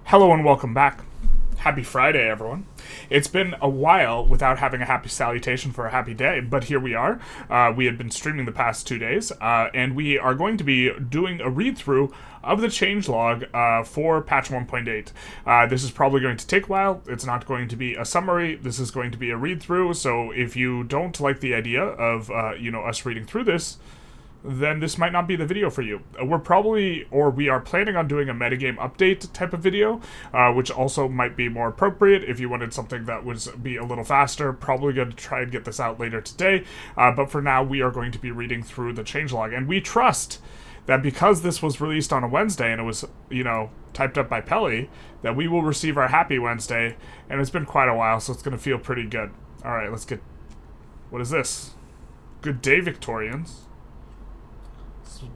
Hello and welcome back. Happy Friday, everyone. It's been a while without having a happy salutation for a happy day, but here we are. We had been streaming the past 2 days, and we are going to be doing a read-through of the changelog for patch 1.8. This is probably going to take a while. It's not going to be a summary. This is going to be a read-through, so if you don't like the idea of, us reading through this, then this might not be the video for you. We are planning on doing a metagame update type of video, which also might be more appropriate if you wanted something that would be a little faster. Probably going to try and get this out later today, but for now we are going to be reading through the changelog, and we trust that because this was released on a Wednesday and it was, typed up by Pelly, that we will receive our happy Wednesday, and it's been quite a while, so it's going to feel pretty good. Alright, let's get... What is this? Good day, Victorians.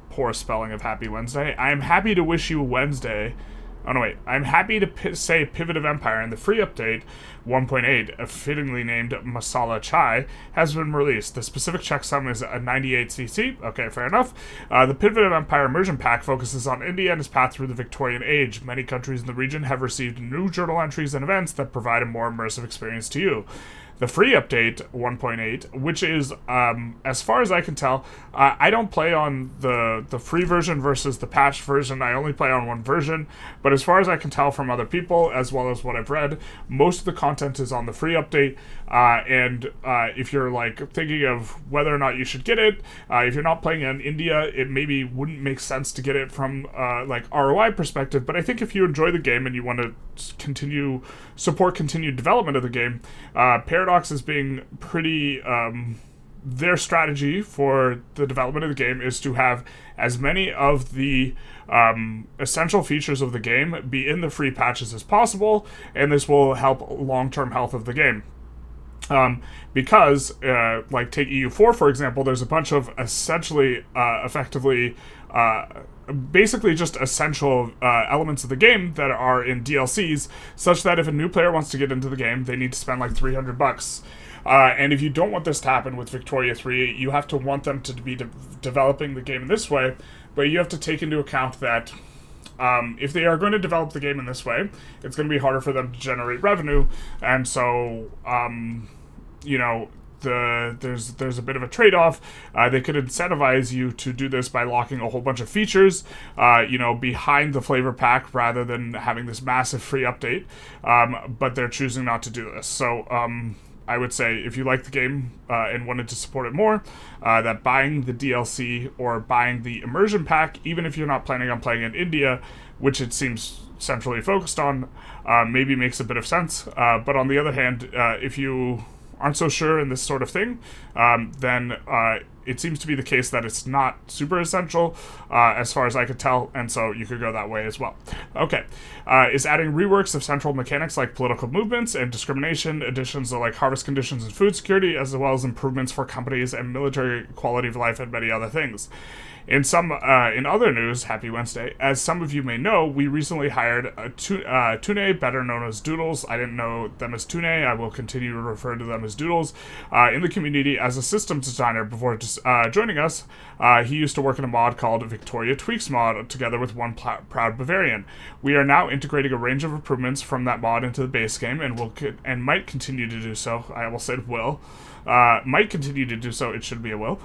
Poor spelling of Happy Wednesday. I am happy to wish you Wednesday. Oh no, wait. I'm happy to say Pivot of Empire in the free update 1.8, fittingly named Masala Chai, has been released. The specific checksum is a 98cc. Okay, fair enough. The Pivot of Empire immersion pack focuses on India and its path through the Victorian age. Many countries in the region have received new journal entries and events that provide a more immersive experience to you. The free update 1.8, which is, as far as I can tell, I don't play on the free version versus the patched version. I only play on one version, but as far as I can tell from other people, as well as what I've read, most of the content is on the free update, and if you're, thinking of whether or not you should get it, if you're not playing in India, it maybe wouldn't make sense to get it from, ROI perspective, but I think if you enjoy the game and you want to support continued development of the game, Paradox is being pretty, their strategy for the development of the game is to have as many of the essential features of the game be in the free patches as possible, and this will help long-term health of the game. Because, take EU4, for example, there's a bunch of essentially, effectively, basically just essential elements of the game that are in DLCs, such that if a new player wants to get into the game, they need to spend $300. And if you don't want this to happen with Victoria 3, you have to want them to be developing the game in this way, but you have to take into account that if they are going to develop the game in this way, it's going to be harder for them to generate revenue, and so, there's a bit of a trade-off. They could incentivize you to do this by locking a whole bunch of features, behind the flavor pack rather than having this massive free update, but they're choosing not to do this. So, I would say if you like the game and wanted to support it more, that buying the DLC or buying the immersion pack, even if you're not planning on playing in India, which it seems centrally focused on, maybe makes a bit of sense. But on the other hand, if you aren't so sure in this sort of thing, then it seems to be the case that it's not super essential, as far as I could tell, and so you could go that way as well. Okay, is adding reworks of central mechanics like political movements and discrimination, additions to harvest conditions and food security, as well as improvements for companies and military quality of life and many other things. In other news, happy Wednesday, as some of you may know, we recently hired Tune, better known as Doodles. I didn't know them as Tune. I will continue to refer to them as Doodles, in the community as a systems designer. Before joining us, he used to work in a mod called Victoria Tweaks mod, together with one proud Bavarian. We are now integrating a range of improvements from that mod into the base game, and might continue to do so. I almost said will. Might continue to do so, it should be a will.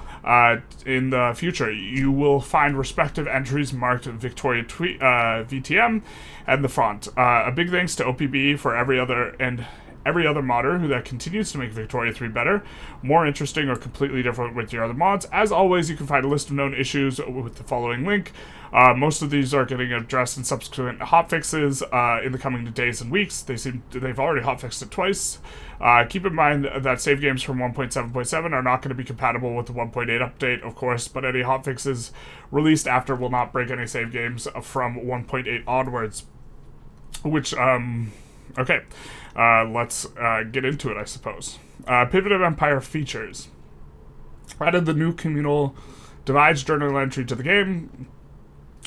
In the future, you will find respective entries marked Victoria VTM and the font. A big thanks to OPB for every other modder that continues to make Victoria 3 better, more interesting, or completely different with your other mods. As always, you can find a list of known issues with the following link. Most of these are getting addressed in subsequent hotfixes in the coming days and weeks. They've already hotfixed it twice. Keep in mind that save games from 1.7.7 are not going to be compatible with the 1.8 update, of course, but any hotfixes released after will not break any save games from 1.8 onwards. Which, okay. Let's get into it, I suppose. Pivot of Empire features. Added the new communal divides journal entry to the game.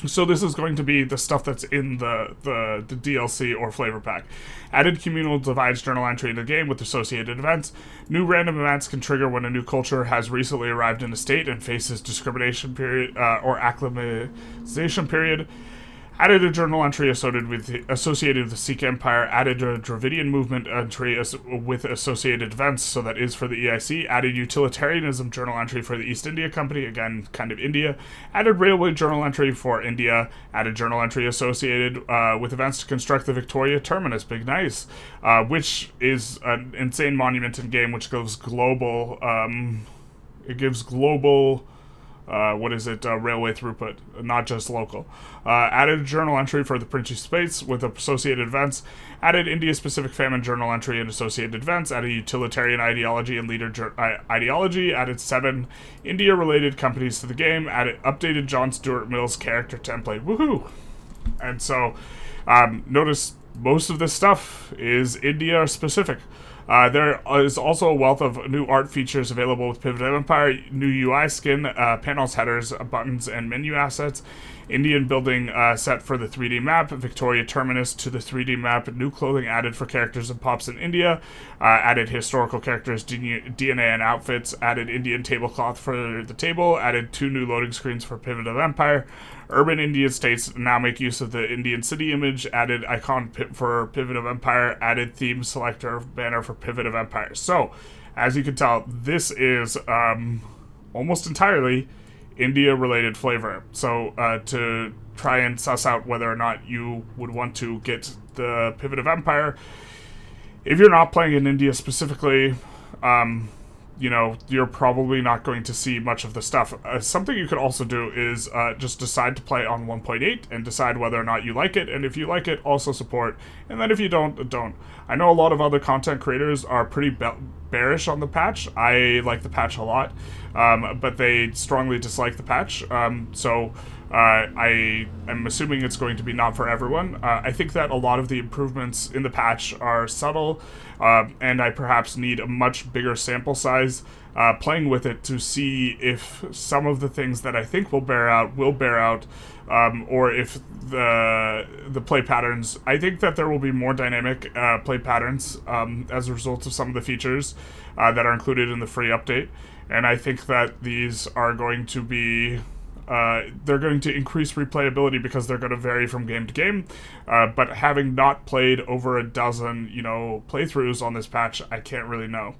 So this is going to be the stuff that's in the DLC or flavor pack. Added communal divides journal entry in the game with associated events. New random events can trigger when a new culture has recently arrived in a state and faces discrimination period or acclimatization period. Added a journal entry associated with the Sikh Empire. Added a Dravidian movement entry with associated events, so that is for the EIC. Added utilitarianism journal entry for the East India Company, again, kind of India. Added railway journal entry for India. Added journal entry associated with events to construct the Victoria Terminus, big nice, which is an insane monument in game, which goes global. It gives global... railway throughput, not just local. Added a journal entry for the Princely Space with associated events. Added India-specific famine journal entry and associated events. Added utilitarian ideology and leader ideology. Added 7 India-related companies to the game. Added updated John Stuart Mill's character template. Woohoo! And so, notice most of this stuff is India-specific. There is also a wealth of new art features available with Pivot of Empire, new UI skin, panels, headers, buttons, and menu assets, Indian building set for the 3D map, Victoria Terminus to the 3D map, new clothing added for characters and pops in India, added historical characters, DNA and outfits, added Indian tablecloth for the table, added 2 new loading screens for Pivot of Empire, urban Indian states now make use of the Indian city image, added icon for Pivot of Empire, added theme selector banner for Pivot of Empire. So, as you can tell, this is almost entirely India-related flavor. So, to try and suss out whether or not you would want to get the Pivot of Empire, if you're not playing in India specifically, you're probably not going to see much of the stuff. Something you could also do is just decide to play on 1.8 and decide whether or not you like it, and if you like it, also support, and then if you don't. I know a lot of other content creators are pretty bearish on the patch. I like the patch a lot, but they strongly dislike the patch, so I am assuming it's going to be not for everyone. I think that a lot of the improvements in the patch are subtle, and I perhaps need a much bigger sample size playing with it to see if some of the things that I think will bear out, or if the play patterns... I think that there will be more dynamic play patterns as a result of some of the features that are included in the free update, and I think that these are going to be... they're going to increase replayability because they're going to vary from game to game, but having not played over a dozen, playthroughs on this patch, I can't really know.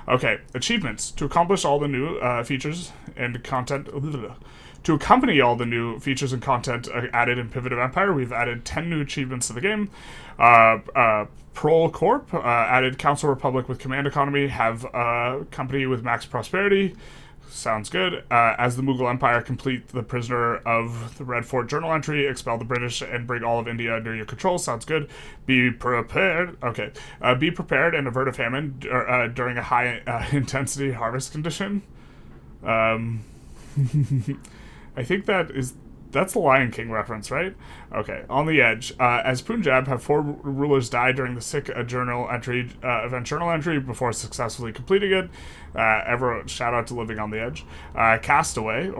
Okay, achievements. To accomplish all the new features and content... To accompany all the new features and content added in Pivot of Empire, we've added 10 new achievements to the game. Prol Corp added Council Republic with Command Economy, have a company with Max Prosperity. Sounds good. As the Mughal Empire, complete the Prisoner of the Red Fort journal entry, expel the British, and bring all of India under your control. Sounds good. Be prepared. Okay. Be prepared and avert a famine during a high-intensity harvest condition. I think that's the Lion King reference, right? Okay, on the edge. As Punjab, have 4 rulers die during the Sikh event journal entry before successfully completing it. Shout out to Living on the Edge. Castaway.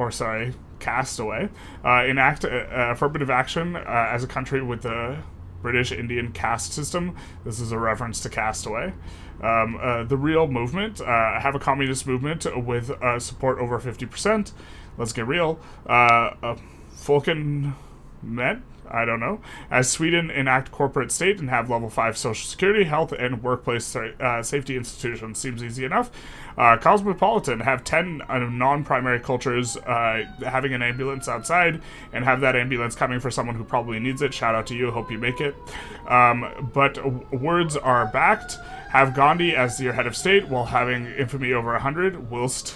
Enact affirmative action as a country with the British Indian caste system. This is a reference to Castaway. The Real Movement. Have a communist movement with support over 50%. Let's get real. Fulken Met, I don't know. As Sweden enact corporate state and have level 5 social security, health, and workplace safety institutions. Seems easy enough. Cosmopolitan, have 10 non-primary cultures having an ambulance outside, and have that ambulance coming for someone who probably needs it. Shout out to you, hope you make it. But words are backed. Have Gandhi as your head of state while having infamy over 100, whilst.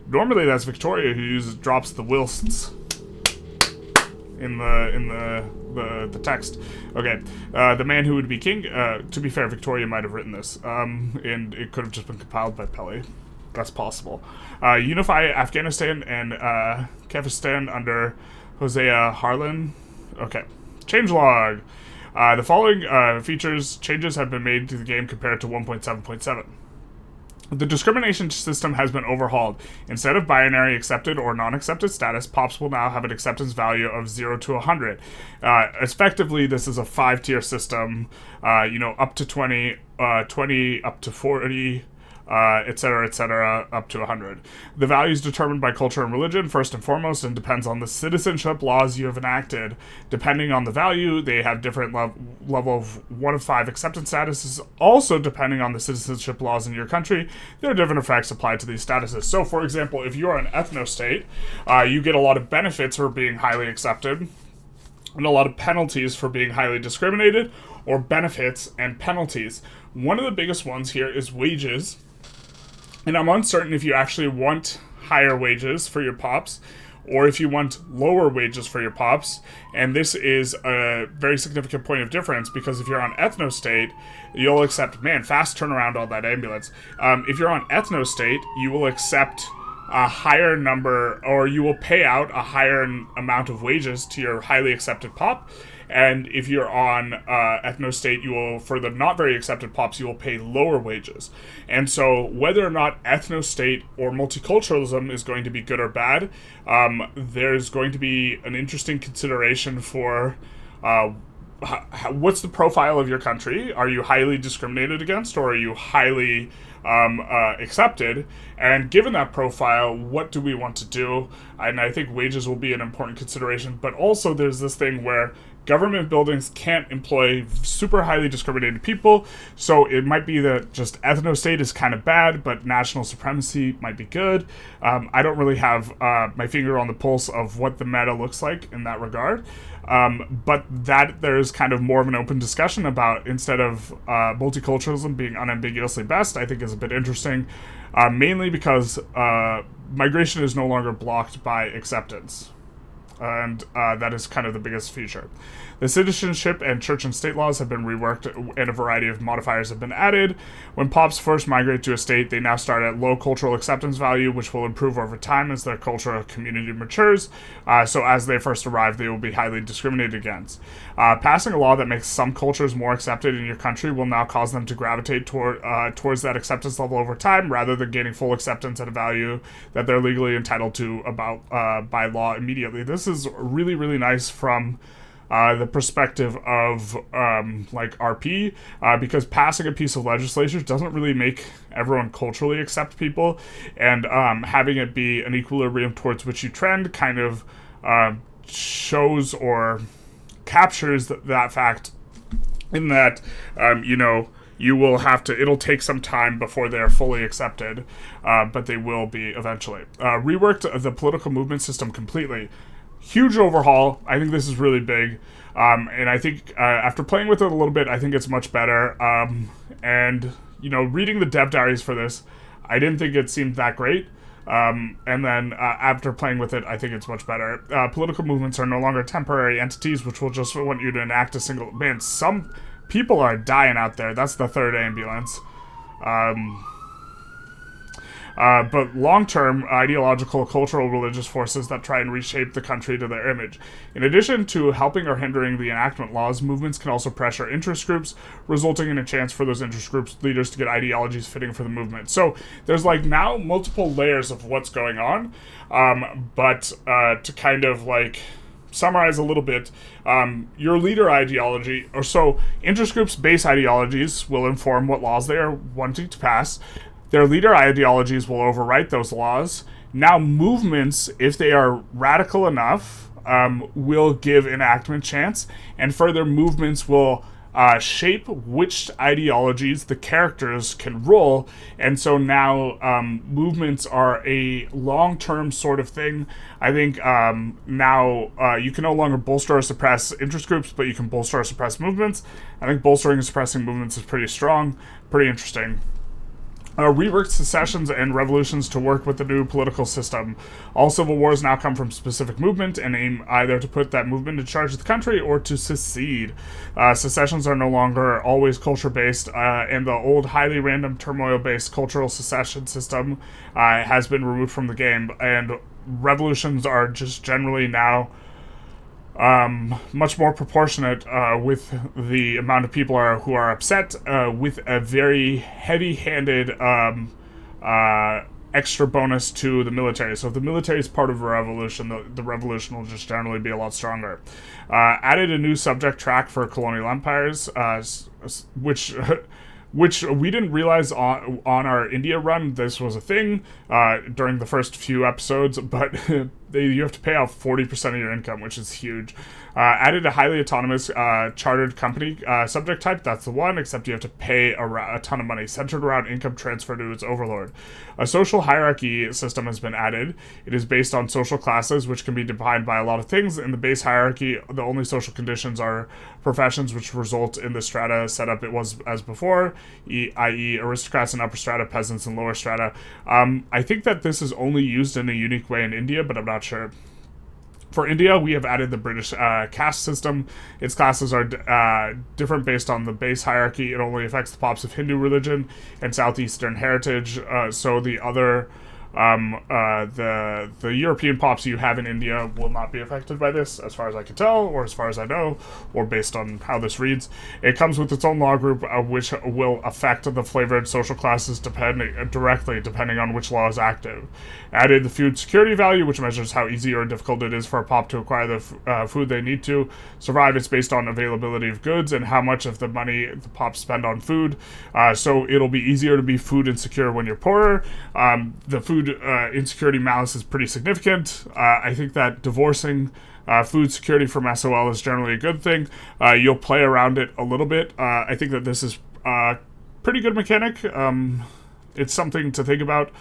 Normally that's Victoria who drops the whilsts in the text. Okay, the man who would be king. To be fair, Victoria might have written this, and it could have just been compiled by Pele. That's possible. Unify Afghanistan and Kyrgyzstan under Hosea Harlan. Okay, changelog. The following changes have been made to the game compared to 1.7.7. The discrimination system has been overhauled. Instead of binary accepted or non-accepted status, pops will now have an acceptance value of 0 to 100. Effectively, this is a 5-tier system, up to 20, 20 up to 40, etc., up to 100. The value is determined by culture and religion, first and foremost, and depends on the citizenship laws you have enacted. Depending on the value, they have different level of 1 of 5 acceptance statuses. Also, depending on the citizenship laws in your country, there are different effects applied to these statuses. So, for example, if you are an ethno-state, you get a lot of benefits for being highly accepted, and a lot of penalties for being highly discriminated, or benefits and penalties. One of the biggest ones here is wages. And I'm uncertain if you actually want higher wages for your pops or if you want lower wages for your pops. And this is a very significant point of difference because if you're on ethno-state, you'll accept, fast turnaround on that ambulance. If you're on ethno-state, you will accept a higher number, or you will pay out a higher amount of wages to your highly accepted pop. And if you're on ethno-state, you will, for the not very accepted pops, you will pay lower wages. And so whether or not ethno-state or multiculturalism is going to be good or bad, there's going to be an interesting consideration for what's the profile of your country? Are you highly discriminated against, or are you highly accepted? And given that profile, what do we want to do? And I think wages will be an important consideration, but also there's this thing where government buildings can't employ super highly discriminated people, so it might be that just ethno-state is kind of bad, but national supremacy might be good. I don't really have my finger on the pulse of what the meta looks like in that regard, but that there's kind of more of an open discussion about, instead of multiculturalism being unambiguously best, I think is a bit interesting, mainly because migration is no longer blocked by acceptance. And that is kind of the biggest feature. The citizenship and church and state laws have been reworked, and a variety of modifiers have been added. When pops first migrate to a state, they now start at low cultural acceptance value, which will improve over time as their cultural community matures. So as they first arrive, they will be highly discriminated against. Passing a law that makes some cultures more accepted in your country will now cause them to gravitate towards that acceptance level over time, rather than gaining full acceptance at a value that they're legally entitled to by law immediately. This is really, really nice from the perspective of RP, because passing a piece of legislation doesn't really make everyone culturally accept people, and having it be an equilibrium towards which you trend kind of shows or captures that fact, in that you will have to, it'll take some time before they're fully accepted, but they will be eventually. Reworked the political movement system completely. Huge overhaul. I think this is really big. And I think after playing with it a little bit, I think it's much better. And, reading the dev diaries for this, I didn't think it seemed that great. And then after playing with it, I think it's much better. Political movements are no longer temporary entities, which will just want you to enact a single... Man, some people are dying out there. That's the third ambulance. But long-term, ideological, cultural, religious forces that try and reshape the country to their image. In addition to helping or hindering the enactment laws, movements can also pressure interest groups, resulting in a chance for those interest groups' leaders to get ideologies fitting for the movement. So there's now multiple layers of what's going on, but to kind of summarize a little bit, your leader ideology, or so interest groups' base ideologies will inform what laws they are wanting to pass. Their leader ideologies will overwrite those laws. Now movements, if they are radical enough, will give enactment chance, and further movements will shape which ideologies the characters can roll, and so now movements are a long-term sort of thing. I think now you can no longer bolster or suppress interest groups, but you can bolster or suppress movements. I think bolstering and suppressing movements is pretty strong, pretty interesting. Reworked secessions and revolutions to work with the new political system. All civil wars now come from specific movement and aim either to put that movement in charge of the country or to secede. Secessions are no longer always culture-based, and the old highly random turmoil-based cultural secession system has been removed from the game, and revolutions are just generally now much more proportionate with the amount of people who are upset, with a very heavy-handed extra bonus to the military. So if the military is part of a revolution, the revolution will just generally be a lot stronger. Added a new subject track for colonial empires, which which we didn't realize on our India run. This was a thing during the first few episodes, but you have to pay out 40% of your income, which is huge. Added a highly autonomous chartered company subject type. That's the one, except you have to pay a ton of money, centered around income transfer to its overlord. A social hierarchy system has been added. It is based on social classes, which can be defined by a lot of things. In the base hierarchy, the only social conditions are professions, which result in the strata setup it was as before, i.e. aristocrats and upper strata, peasants and lower strata. I think that this is only used in a unique way in India, but I'm not sure. For India, we have added the British caste system. Its classes are different based on the base hierarchy. It only affects the pops of Hindu religion and Southeastern heritage. So the other, the European pops you have in India will not be affected by this, as far as I can tell, or as far as I know, or based on how this reads. It comes with its own law group, which will affect the flavored social classes directly, depending on which law is active. Added the food security value, which measures how easy or difficult it is for a pop to acquire the food they need to survive. It's based on availability of goods and how much of the money the pops spend on food. So it'll be easier to be food insecure when you're poorer. The food insecurity malice is pretty significant. I think that divorcing food security from SOL is generally a good thing. You'll play around it a little bit. I think that this is a pretty good mechanic. It's something to think about.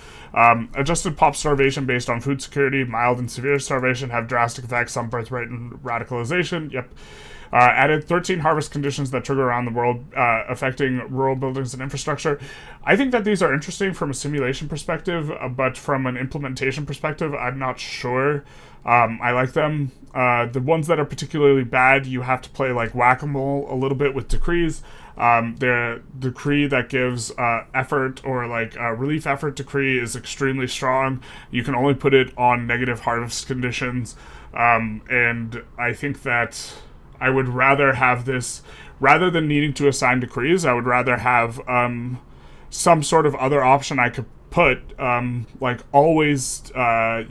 Adjusted pop starvation based on food security, mild and severe starvation have drastic effects on birth rate and radicalization. Yep. Added 13 harvest conditions that trigger around the world, affecting rural buildings and infrastructure. I think that these are interesting from a simulation perspective, but from an implementation perspective, I'm not sure. I like them. The ones that are particularly bad, you have to play like whack-a-mole a little bit with decrees. The decree that gives effort or like relief effort decree is extremely strong. You can only put it on negative harvest conditions, and I think that I would rather have this, rather than needing to assign decrees, I would rather have some sort of other option I could put, like always, like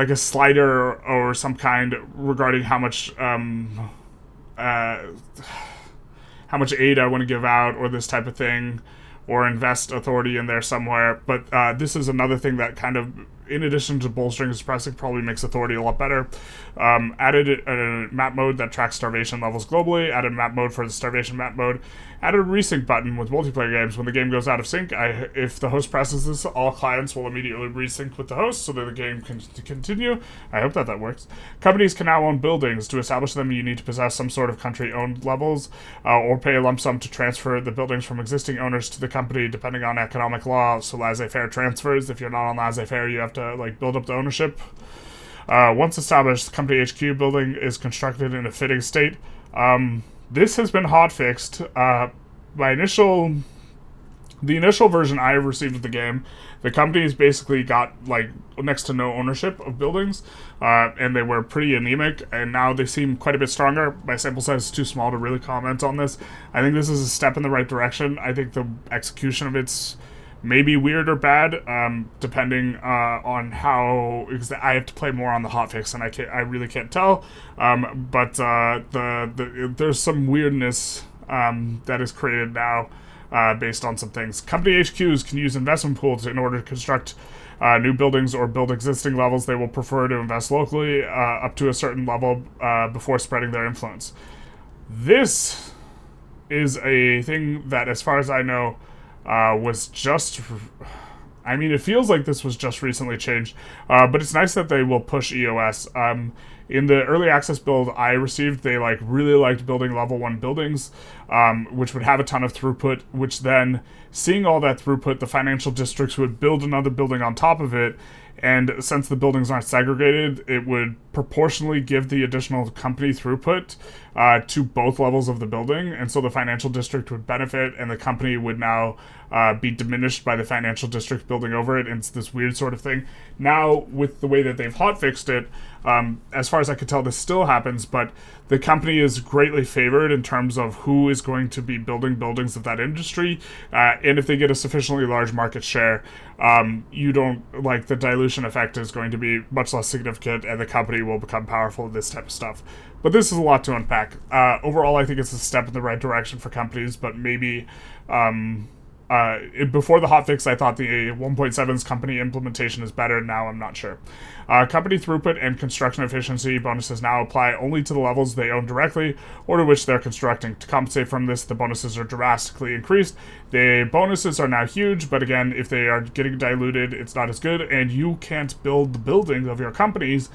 a slider or some kind regarding how much aid I want to give out or this type of thing, or invest authority in there somewhere. But this is another thing that kind of, in addition to bolstering and suppressing, probably makes authority a lot better. Added a map mode that tracks starvation levels globally. Added map mode for the starvation map mode. Added a resync button with multiplayer games. When the game goes out of sync, if the host presses this, all clients will immediately resync with the host so that the game can continue. I hope that works. Companies can now own buildings. To establish them, you need to possess some sort of country-owned levels, or pay a lump sum to transfer the buildings from existing owners to the company, depending on economic law. So laissez-faire transfers. If you're not on laissez-faire, you have to like build up the ownership. Once established, the company HQ building is constructed in a fitting state. This has been hotfixed. The initial version I received of the game, the companies basically got like next to no ownership of buildings, and they were pretty anemic, and now they seem quite a bit stronger. My sample size is too small to really comment on this. I think this is a step in the right direction. I think the execution of it's maybe weird or bad, depending on how. I have to play more on the hotfix, and I really can't tell. But there's some weirdness that is created now based on some things. Company HQs can use investment pools in order to construct new buildings or build existing levels. They will prefer to invest locally up to a certain level before spreading their influence. This is a thing that, as far as I know, was just, I mean, it feels like this was just recently changed, but it's nice that they will push EOS. In the early access build I received, they really liked building level 1 buildings, which would have a ton of throughput, which then, seeing all that throughput, the financial districts would build another building on top of it, and since the buildings aren't segregated, it would proportionally give the additional company throughput to both levels of the building, and so the financial district would benefit, and the company would now be diminished by the financial district building over it, and it's this weird sort of thing. Now, with the way that they've hotfixed it, As far as I could tell, this still happens, but the company is greatly favored in terms of who is going to be building buildings of that industry, and if they get a sufficiently large market share, you don't, like, the dilution effect is going to be much less significant, and the company will become powerful in this type of stuff. But this is a lot to unpack. Overall, I think it's a step in the right direction for companies, but maybe before the hotfix, I thought the 1.7's company implementation is better. Now I'm not sure. Company throughput and construction efficiency bonuses now apply only to the levels they own directly or to which they're constructing. To compensate from this, the bonuses are drastically increased. The bonuses are now huge, but again, if they are getting diluted, it's not as good, and you can't build the buildings of your companies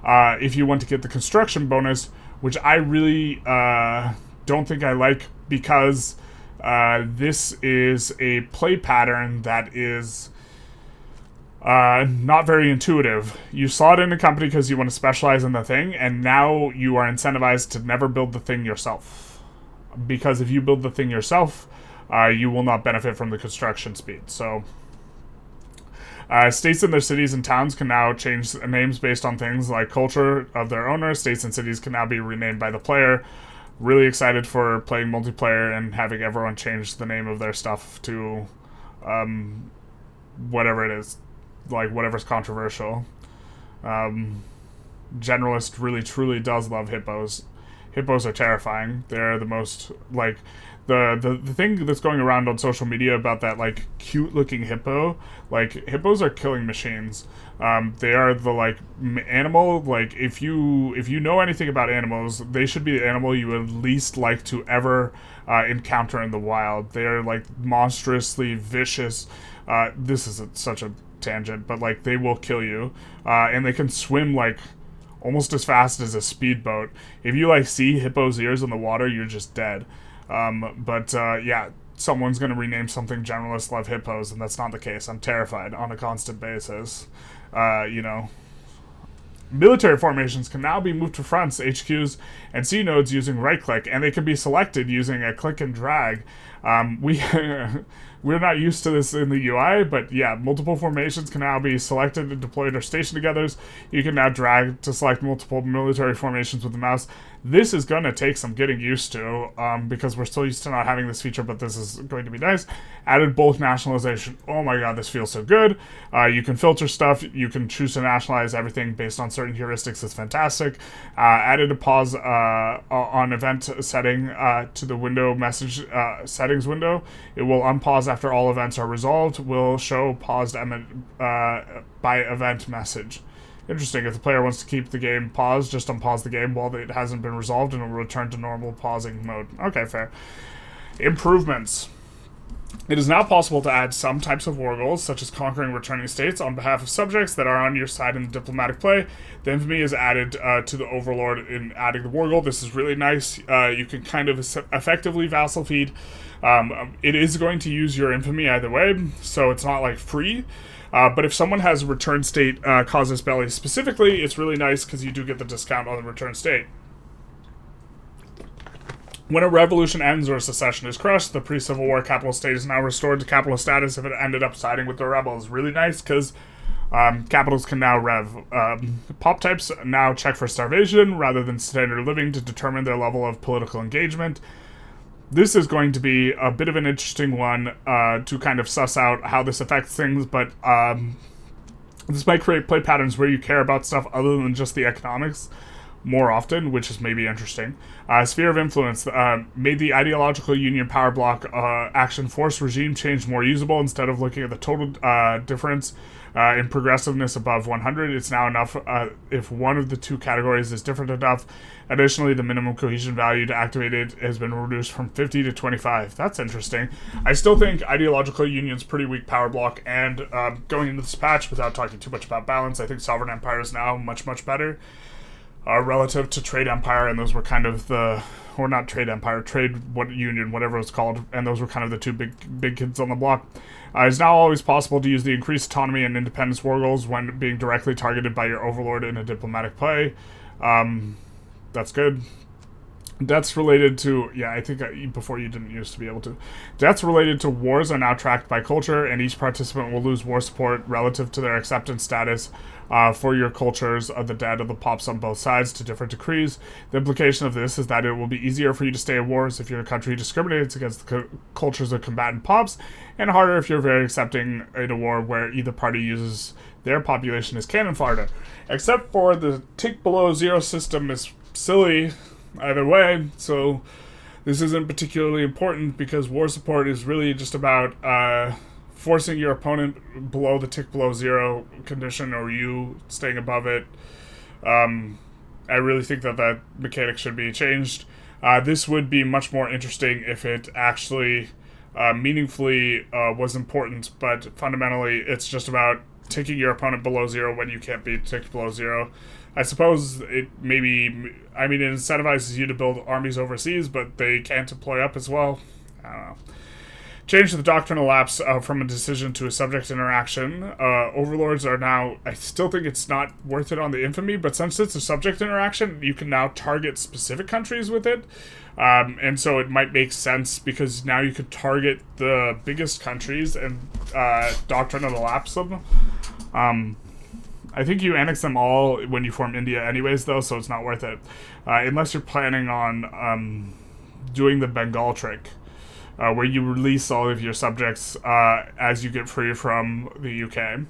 if you want to get the construction bonus, which I really don't think I like, because this is a play pattern that is not very intuitive. You slot in a company because you want to specialize in the thing, and now you are incentivized to never build the thing yourself. Because if you build the thing yourself, you will not benefit from the construction speed. So, states and their cities and towns can now change names based on things like culture of their owner. States and cities can now be renamed by the player. Really excited for playing multiplayer and having everyone change the name of their stuff to whatever it is, like whatever's controversial. Generalist really truly does love hippos. Hippos are terrifying. They're the most, like, the thing that's going around on social media about that, like, cute looking hippo, like, hippos are killing machines. They are the, like, animal, like, if you know anything about animals, they should be the animal you would least like to ever encounter in the wild. They're, like, monstrously vicious. This is such a tangent, but, like, they will kill you. And they can swim, like, almost as fast as a speedboat. If you, like, see hippo's ears in the water, you're just dead. Yeah, someone's going to rename something Generalists Love Hippos, and that's not the case. I'm terrified on a constant basis. Military formations can now be moved to fronts, HQs, and C nodes using right-click, and they can be selected using a click and drag. We're not used to this in the UI, but yeah, multiple formations can now be selected and deployed or stationed together. You can now drag to select multiple military formations with the mouse. This is going to take some getting used to, because we're still used to not having this feature, but this is going to be nice. Added bulk nationalization. Oh my god, this feels so good. You can filter stuff. You can choose to nationalize everything based on certain heuristics. It's fantastic. Added a pause on event setting to the window message settings window. It will unpause after all events are resolved. Will show paused by event message. Interesting. If the player wants to keep the game paused, just unpause the game while it hasn't been resolved, and it will return to normal pausing mode. Okay, fair. Improvements. It is now possible to add some types of war goals, such as conquering returning states on behalf of subjects that are on your side in the diplomatic play. The infamy is added to the overlord in adding the war goal. This is really nice. You can kind of effectively vassal feed. It is going to use your infamy either way, so it's not like free. But if someone has a return state casus belli specifically, it's really nice because you do get the discount on the return state. When a revolution ends or a secession is crushed, the pre-Civil War capital state is now restored to capital status if it ended up siding with the rebels. Really nice because capitals can now rev. Pop types now check for starvation rather than standard living to determine their level of political engagement. This is going to be a bit of an interesting one to kind of suss out how this affects things, but this might create play patterns where you care about stuff other than just the economics more often, which is maybe interesting. Sphere of influence made the ideological union power block action force regime change more usable. Instead of looking at the total difference in progressiveness above 100, it's now enough if one of the two categories is different enough. Additionally, the minimum cohesion value to activate it has been reduced from 50 to 25. That's interesting. I still think ideological union's pretty weak power block, and going into this patch, without talking too much about balance, I think Sovereign Empire is now much, much better relative to Trade Empire, and those were kind of the, or not Trade Empire, Trade Union, whatever it's called, and those were kind of the two big kids on the block. It's now always possible to use the increased autonomy and independence war goals when being directly targeted by your overlord in a diplomatic play. That's good. Debts related to, I think before you didn't used to be able to. Debts related to wars are now tracked by culture, and each participant will lose war support relative to their acceptance status for your cultures of the debt of the pops on both sides to different degrees. The implication of this is that it will be easier for you to stay in wars if your country discriminates against the cultures of combatant pops, and harder if you're very accepting in a war where either party uses their population as cannon fodder. Except for the tick below zero system is silly either way, so this isn't particularly important because war support is really just about forcing your opponent below the tick below zero condition or you staying above it. I really think that mechanic should be changed. This would be much more interesting if it actually meaningfully was important, but fundamentally it's just about ticking your opponent below zero when you can't be ticked below zero. I suppose it incentivizes you to build armies overseas, but they can't deploy up as well. I don't know. Change the doctrinal lapse from a decision to a subject interaction. Overlords are now, I still think it's not worth it on the infamy, but since it's a subject interaction, you can now target specific countries with it. And so it might make sense because now you could target the biggest countries and doctrinal lapse them. I think you annex them all when you form India anyways, though, so it's not worth it. Unless you're planning on doing the Bengal trick, where you release all of your subjects as you get free from the UK.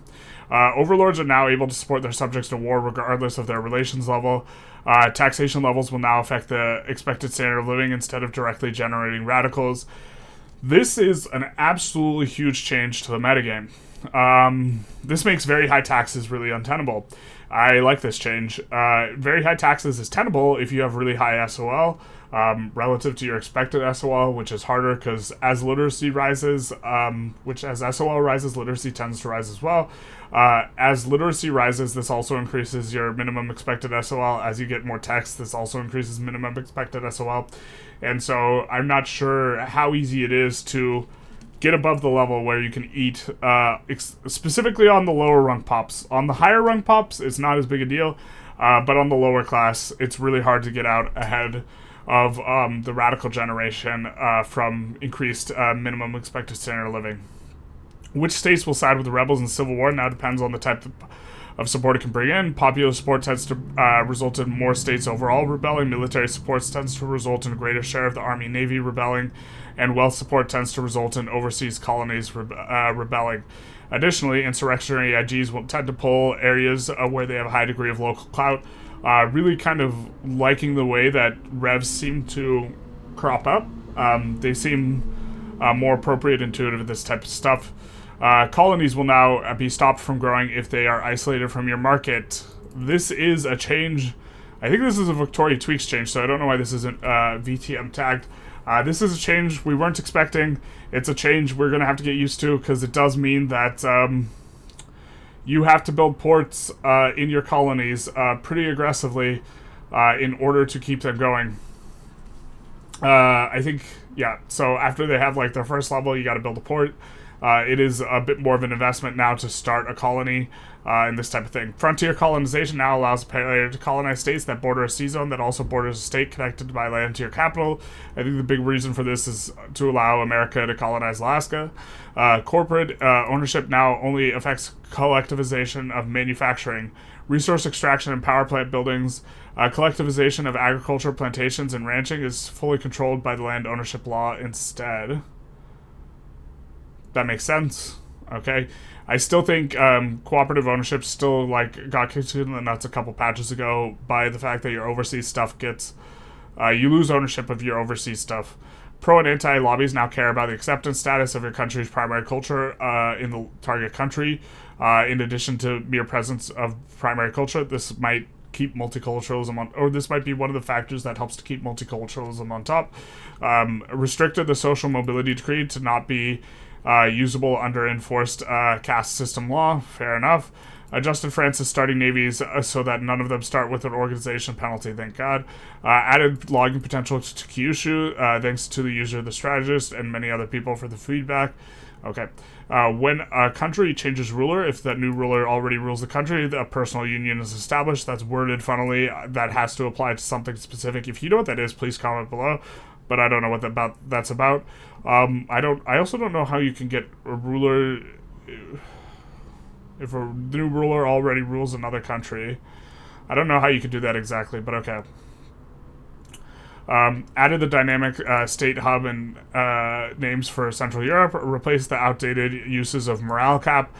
Overlords are now able to support their subjects to war regardless of their relations level. Taxation levels will now affect the expected standard of living instead of directly generating radicals. This is an absolutely huge change to the metagame. This makes very high taxes really untenable. I like this change. Very high taxes is tenable if you have really high SOL relative to your expected SOL, which is harder because as literacy rises, as SOL rises, literacy tends to rise as well. As literacy rises, this also increases your minimum expected SOL. As you get more text, this also increases minimum expected SOL. And so I'm not sure how easy it is to get above the level where you can eat, specifically on the lower rung pops. On the higher rung pops, it's not as big a deal, but on the lower class, it's really hard to get out ahead of the radical generation from increased minimum expected standard of living. Which states will side with the rebels in civil war now depends on the type of support it can bring in. Popular support tends to result in more states overall rebelling. Military support tends to result in a greater share of the Army and Navy rebelling. And wealth support tends to result in overseas colonies rebelling. Additionally, insurrectionary IGs will tend to pull areas where they have a high degree of local clout. Really kind of liking the way that revs seem to crop up. They seem more appropriate, intuitive of this type of stuff. Colonies will now be stopped from growing if they are isolated from your market. This is a change. I think this is a Victoria Tweaks change, so I don't know why this isn't VTM tagged. This is a change we weren't expecting. It's a change we're going to have to get used to because it does mean that you have to build ports in your colonies pretty aggressively in order to keep them going. I think, so after they have like their first level, you got to build a port. It is a bit more of an investment now to start a colony and this type of thing. Frontier colonization now allows a player to colonize states that border a sea zone that also borders a state connected by land to your capital. I think the big reason for this is to allow America to colonize Alaska. Corporate ownership now only affects collectivization of manufacturing, resource extraction and power plant buildings. Collectivization of agriculture, plantations, and ranching is fully controlled by the land ownership law instead. That makes sense. Okay. I still think cooperative ownership still got kicked in the nuts a couple patches ago by the fact that your overseas stuff gets you lose ownership of your overseas stuff. Pro and anti lobbies now care about the acceptance status of your country's primary culture in the target country. In addition to mere presence of primary culture, this might keep multiculturalism on, or this might be one of the factors that helps to keep multiculturalism on top. Restricted the social mobility decree to not be usable under enforced caste system law. Fair enough. Adjusted France's starting navies so that none of them start with an organization penalty, thank God. Added logging potential to Kyushu, thanks to the user, the strategist, and many other people for the feedback. Okay. When a country changes ruler, if that new ruler already rules the country, a personal union is established. That's worded funnily. That has to apply to something specific. If you know what that is, please comment below. But I don't know what that's about. I also don't know how you can get a ruler if a new ruler already rules another country. I don't know how you could do that exactly, but okay. Added the dynamic state hub and names for Central Europe, replaced the outdated uses of morale cap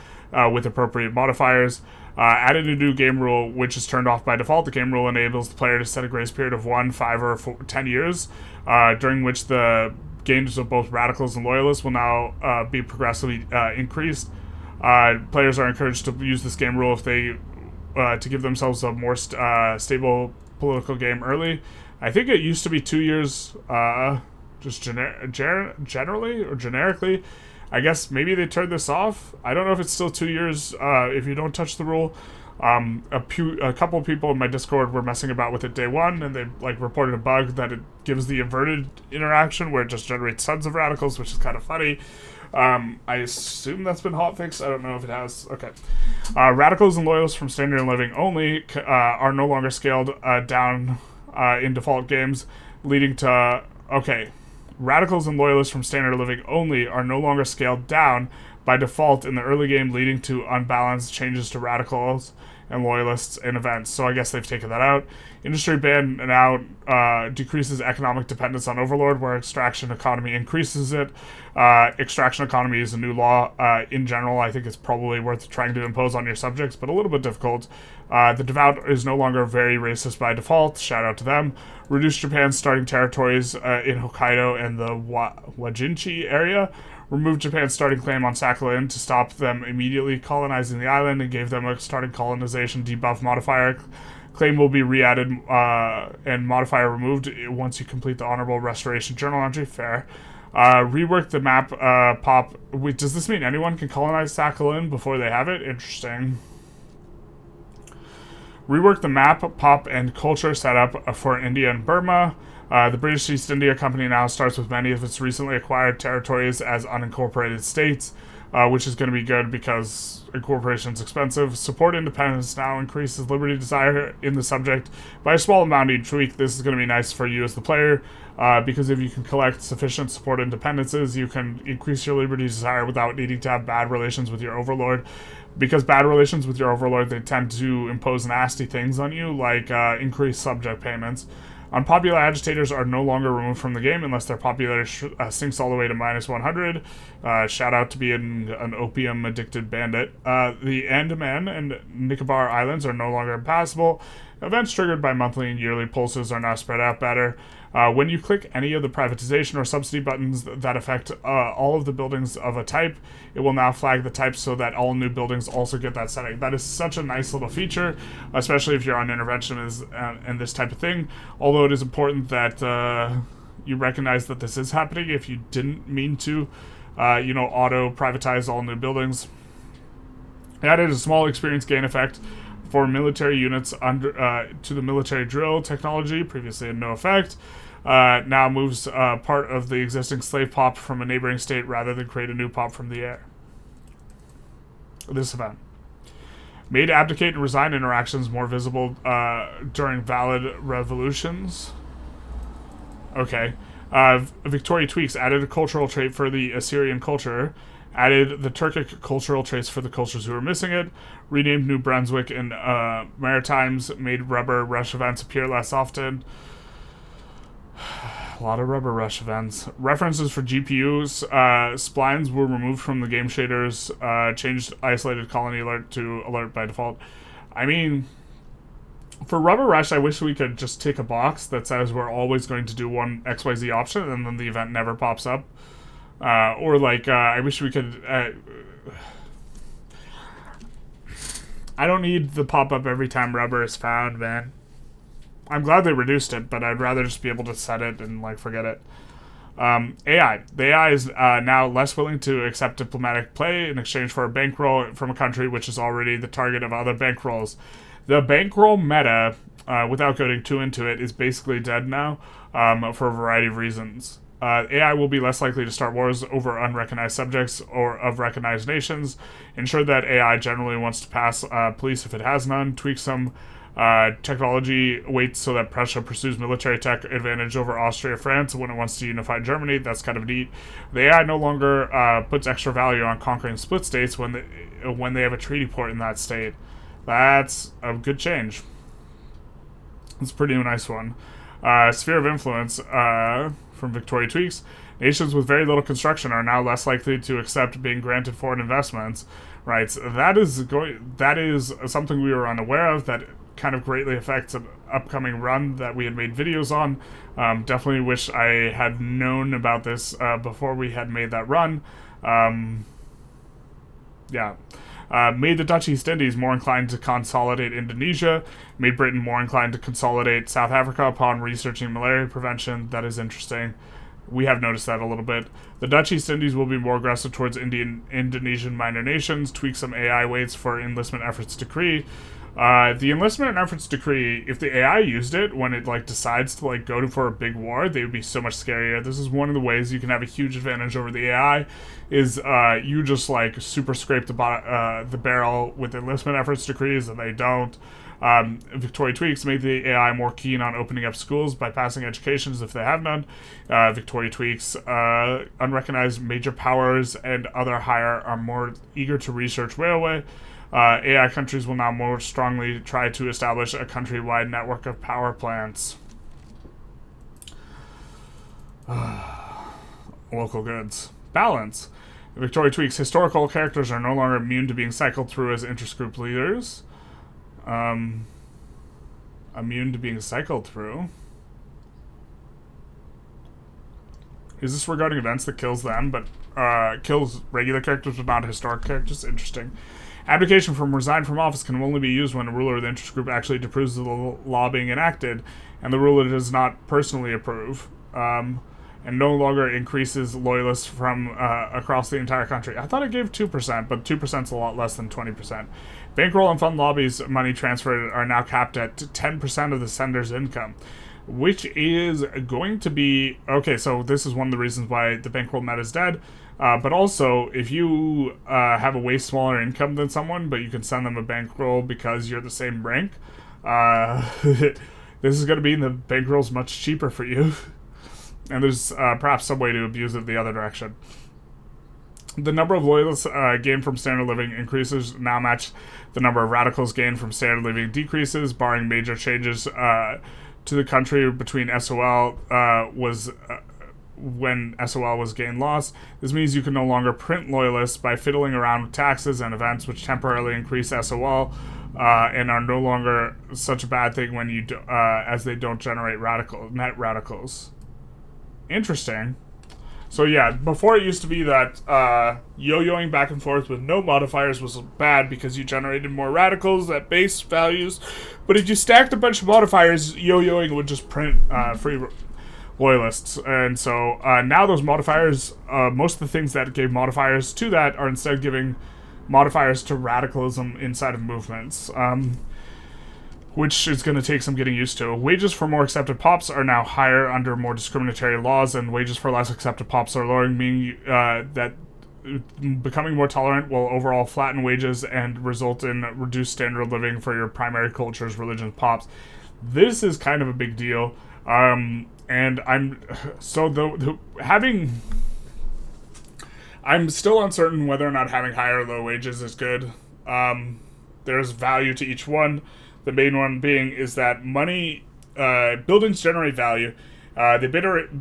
with appropriate modifiers, added a new game rule which is turned off by default. The game rule enables the player to set a grace period of 1, 5, or 10 years, during which the gains of both radicals and loyalists will now be progressively increased. Players are encouraged to use this game rule if they to give themselves a more stable political game early. I think it used to be 2 years, just generally or generically. I guess maybe they turned this off. I don't know if it's still 2 years if you don't touch the rule. A couple of people in my Discord were messing about with it day one, and they reported a bug that it gives the inverted interaction where it just generates tons of radicals, which is kind of funny. I assume that's been hotfixed. I don't know if it has. Okay. Radicals and loyalists from standard and living only are no longer scaled down in default games, leading to... Okay. Radicals and loyalists from standard living only are no longer scaled down by default in the early game, leading to unbalanced changes to radicals and loyalists in events. So I guess they've taken that out. Industry ban now decreases economic dependence on Overlord, where extraction economy increases it. Extraction economy is a new law. In general, I think it's probably worth trying to impose on your subjects, but a little bit difficult. The Devout is no longer very racist by default. Shout out to them. Reduce Japan's starting territories in Hokkaido and the Wajinchi area. Removed Japan's starting claim on Sakhalin to stop them immediately colonizing the island, and gave them a starting colonization debuff modifier. Claim will be re-added and modifier removed once you complete the Honorable Restoration Journal entry. Fair. Rework the map pop. Wait, does this mean anyone can colonize Sakhalin before they have it? Interesting. Rework the map, pop, and culture setup for India and Burma. The British East India Company now starts with many of its recently acquired territories as unincorporated states, which is going to be good because incorporation is expensive. Support independence now increases liberty desire in the subject by a small amount each week. This is going to be nice for you as the player, because if you can collect sufficient support independences, you can increase your liberty desire without needing to have bad relations with your overlord. Because bad relations with your overlord, they tend to impose nasty things on you, like increased subject payments. Unpopular agitators are no longer removed from the game unless their popularity sinks all the way to -100. Shout out to being an opium-addicted bandit. The Andaman and Nicobar Islands are no longer impassable. Events triggered by monthly and yearly pulses are now spread out better. When you click any of the privatization or subsidy buttons that affect all of the buildings of a type, it will now flag the type so that all new buildings also get that setting. That is such a nice little feature, especially if you're on intervention and this type of thing. Although it is important that you recognize that this is happening if you didn't mean to, auto-privatize all new buildings. It added a small experience gain effect for military units to the military drill technology, previously had no effect. Now moves part of the existing slave pop from a neighboring state rather than create a new pop from the air. This event made abdicate and resign interactions more visible during valid revolutions. Okay. Victoria tweaks added a cultural trait for the Assyrian culture. Added the Turkic cultural traits for the cultures who were missing it. Renamed New Brunswick and Maritimes. Made rubber rush events appear less often. A lot of rubber rush events. References for GPUs. Splines were removed from the game shaders. Changed isolated colony alert to alert by default. I mean, for rubber rush, I wish we could just tick a box that says we're always going to do one XYZ option and then the event never pops up. I wish we could... I don't need the pop-up every time rubber is found, man. I'm glad they reduced it, but I'd rather just be able to set it and, forget it. AI. The AI is now less willing to accept diplomatic play in exchange for a bankroll from a country which is already the target of other bankrolls. The bankroll meta, without going too into it, is basically dead now for a variety of reasons. AI will be less likely to start wars over unrecognized subjects or of recognized nations. Ensure that AI generally wants to pass police if it has none. Tweak some technology weights so that Prussia pursues military tech advantage over Austria, France when it wants to unify Germany. That's kind of neat. The AI no longer puts extra value on conquering split states when they have a treaty port in that state. That's a good change. It's a pretty nice one. Sphere of influence from Victoria Tweaks. Nations with very little construction are now less likely to accept being granted foreign investments. Right, so that is something we were unaware of. That kind of greatly affects an upcoming run that we had made videos on. Definitely wish I had known about this before we had made that run. Made the Dutch East Indies more inclined to consolidate Indonesia. Made Britain more inclined to consolidate South Africa upon researching malaria prevention. That is interesting. We have noticed that a little bit. The Dutch East Indies will be more aggressive towards Indonesian minor nations. Tweak some AI weights for enlistment efforts decree. The enlistment and efforts decree, if the AI used it when it decides to go for a big war, they would be so much scarier. This is one of the ways you can have a huge advantage over the AI. Is you just super scrape the barrel with enlistment efforts decrees, and they don't. Victoria Tweaks made the AI more keen on opening up schools by passing educations if they have none. Victoria Tweaks, unrecognized major powers and other higher are more eager to research railway. AI countries will now more strongly try to establish a countrywide network of power plants. Local goods. Balance. Victoria Tweaks. Historical characters are no longer immune to being cycled through as intergroup leaders. Immune to being cycled through. Is this regarding events that kills them, but kills regular characters but not historic characters? Interesting. Abdication from resign from office can only be used when a ruler of the interest group actually approves of the law being enacted, and the ruler does not personally approve, and no longer increases loyalists from across the entire country. I thought it gave 2%, but 2% is a lot less than 20%. Bankroll and fund lobbies money transferred are now capped at 10% of the sender's income, which is going to be... Okay, so this is one of the reasons why the bankroll meta is dead. But also, if you have a way smaller income than someone, but you can send them a bankroll because you're the same rank, this is going to mean the bankroll's much cheaper for you. And there's perhaps some way to abuse it the other direction. The number of loyalists gained from standard living increases now match the number of radicals gained from standard living decreases, barring major changes to the country between SOL when SOL was gain loss. This means you can no longer print loyalists by fiddling around with taxes and events which temporarily increase SOL and are no longer such a bad thing when you as they don't generate net radicals. Interesting. So yeah, before it used to be that yo-yoing back and forth with no modifiers was bad because you generated more radicals at base values, but if you stacked a bunch of modifiers, yo-yoing would just print free loyalists. And so now those modifiers, most of the things that gave modifiers to that are instead giving modifiers to radicalism inside of movements, which is going to take some getting used to. Wages for more accepted pops are now higher under more discriminatory laws, and wages for less accepted pops are lowering, meaning that becoming more tolerant will overall flatten wages and result in reduced standard of living for your primary cultures, religions, pops. This is kind of a big deal. And I'm still uncertain whether or not having high or low wages is good. There's value to each one. The main one being is that money, buildings generate value. They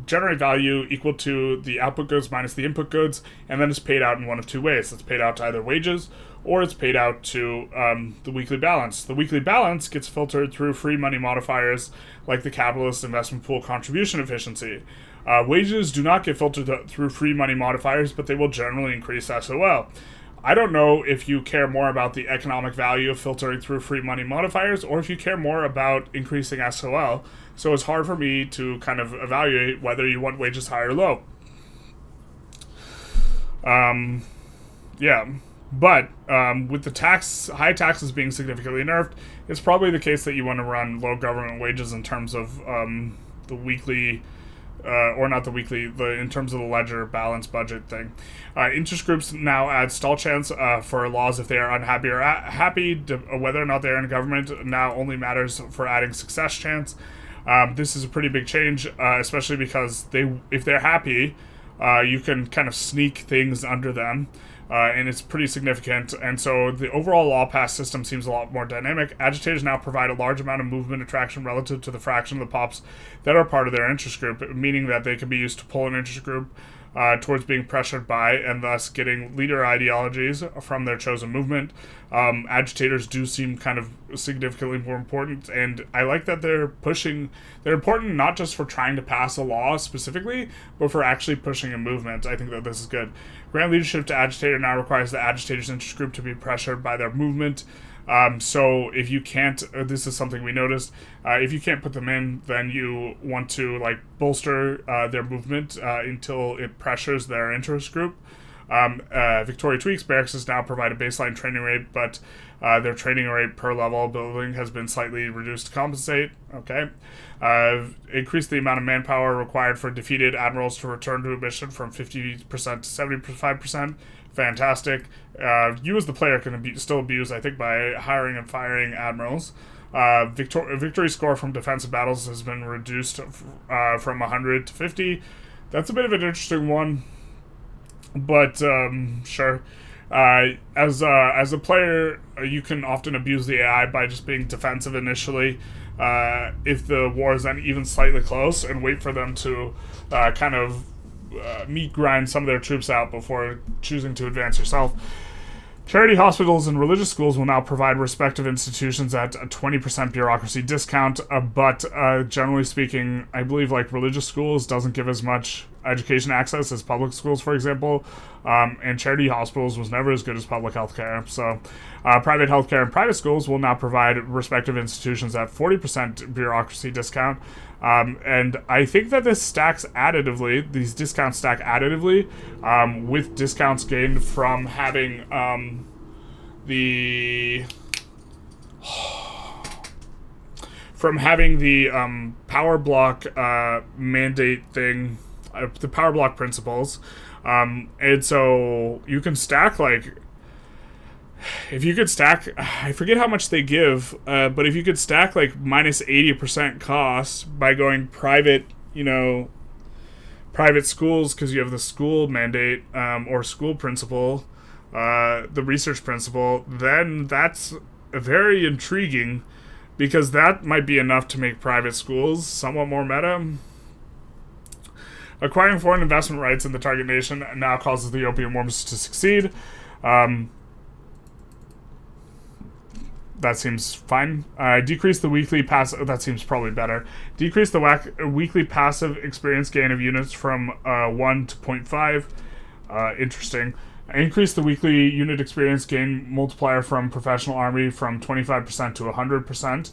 generate value equal to the output goods minus the input goods, and then it's paid out in one of two ways. It's paid out to either wages, or it's paid out to the weekly balance. The weekly balance gets filtered through free money modifiers like the capitalist investment pool contribution efficiency. Wages do not get filtered through free money modifiers, but they will generally increase SOL. I don't know if you care more about the economic value of filtering through free money modifiers or if you care more about increasing SOL. So it's hard for me to kind of evaluate whether you want wages high or low. But with the high taxes being significantly nerfed, it's probably the case that you want to run low government wages in terms of the weekly or not the weekly, in terms of the ledger balance budget thing. Interest groups now add stall chance for laws if they are unhappy or happy. Whether or not they're in government now only matters for adding success chance. This is a pretty big change, especially because if they're happy, you can kind of sneak things under them. And it's pretty significant. And so the overall law pass system seems a lot more dynamic. Agitators now provide a large amount of movement attraction relative to the fraction of the pops that are part of their interest group, meaning that they can be used to pull an interest group towards being pressured by and thus getting leader ideologies from their chosen movement. Agitators do seem kind of significantly more important, and I like that they're important not just for trying to pass a law specifically, but for actually pushing a movement. I think that this is good. Grant leadership to agitator now requires the agitator's interest group to be pressured by their movement. So if you can't, this is something we noticed, if you can't put them in, then you want to bolster their movement until it pressures their interest group. Victoria tweaks. Barracks now provide a baseline training rate, but their training rate per level building has been slightly reduced to compensate. Okay. Increase the amount of manpower required for defeated admirals to return to a mission from 50% to 75%. Fantastic. You as the player can still abuse, I think, by hiring and firing admirals. Victory score from defensive battles has been reduced from 100 to 50. That's a bit of an interesting one, but sure. As a player, you can often abuse the AI by just being defensive initially if the war is then even slightly close, and wait for them to kind of meat grind some of their troops out before choosing to advance yourself. Charity hospitals and religious schools will now provide respective institutions at a 20% bureaucracy discount, but generally speaking, I believe religious schools doesn't give as much education access as public schools, for example, and charity hospitals was never as good as public healthcare. So private healthcare and private schools will now provide respective institutions at 40% bureaucracy discount. And I think that this stacks additively, these discounts stack additively, with discounts gained from having the power block mandate thing, the power block principles. And so you can stack if you could stack, I forget how much they give, but if you could stack minus 80% cost by going private, private schools, because you have the school mandate or school principle, the research principle, then that's very intriguing, because that might be enough to make private schools somewhat more meta. Acquiring foreign investment rights in the target nation now causes the opium wars to succeed. That seems fine. Decrease the weekly passive. That seems probably better. Decrease the weekly passive experience gain of units from 1 to 0.5. Interesting. Increase the weekly unit experience gain multiplier from professional army from 25% to 100%.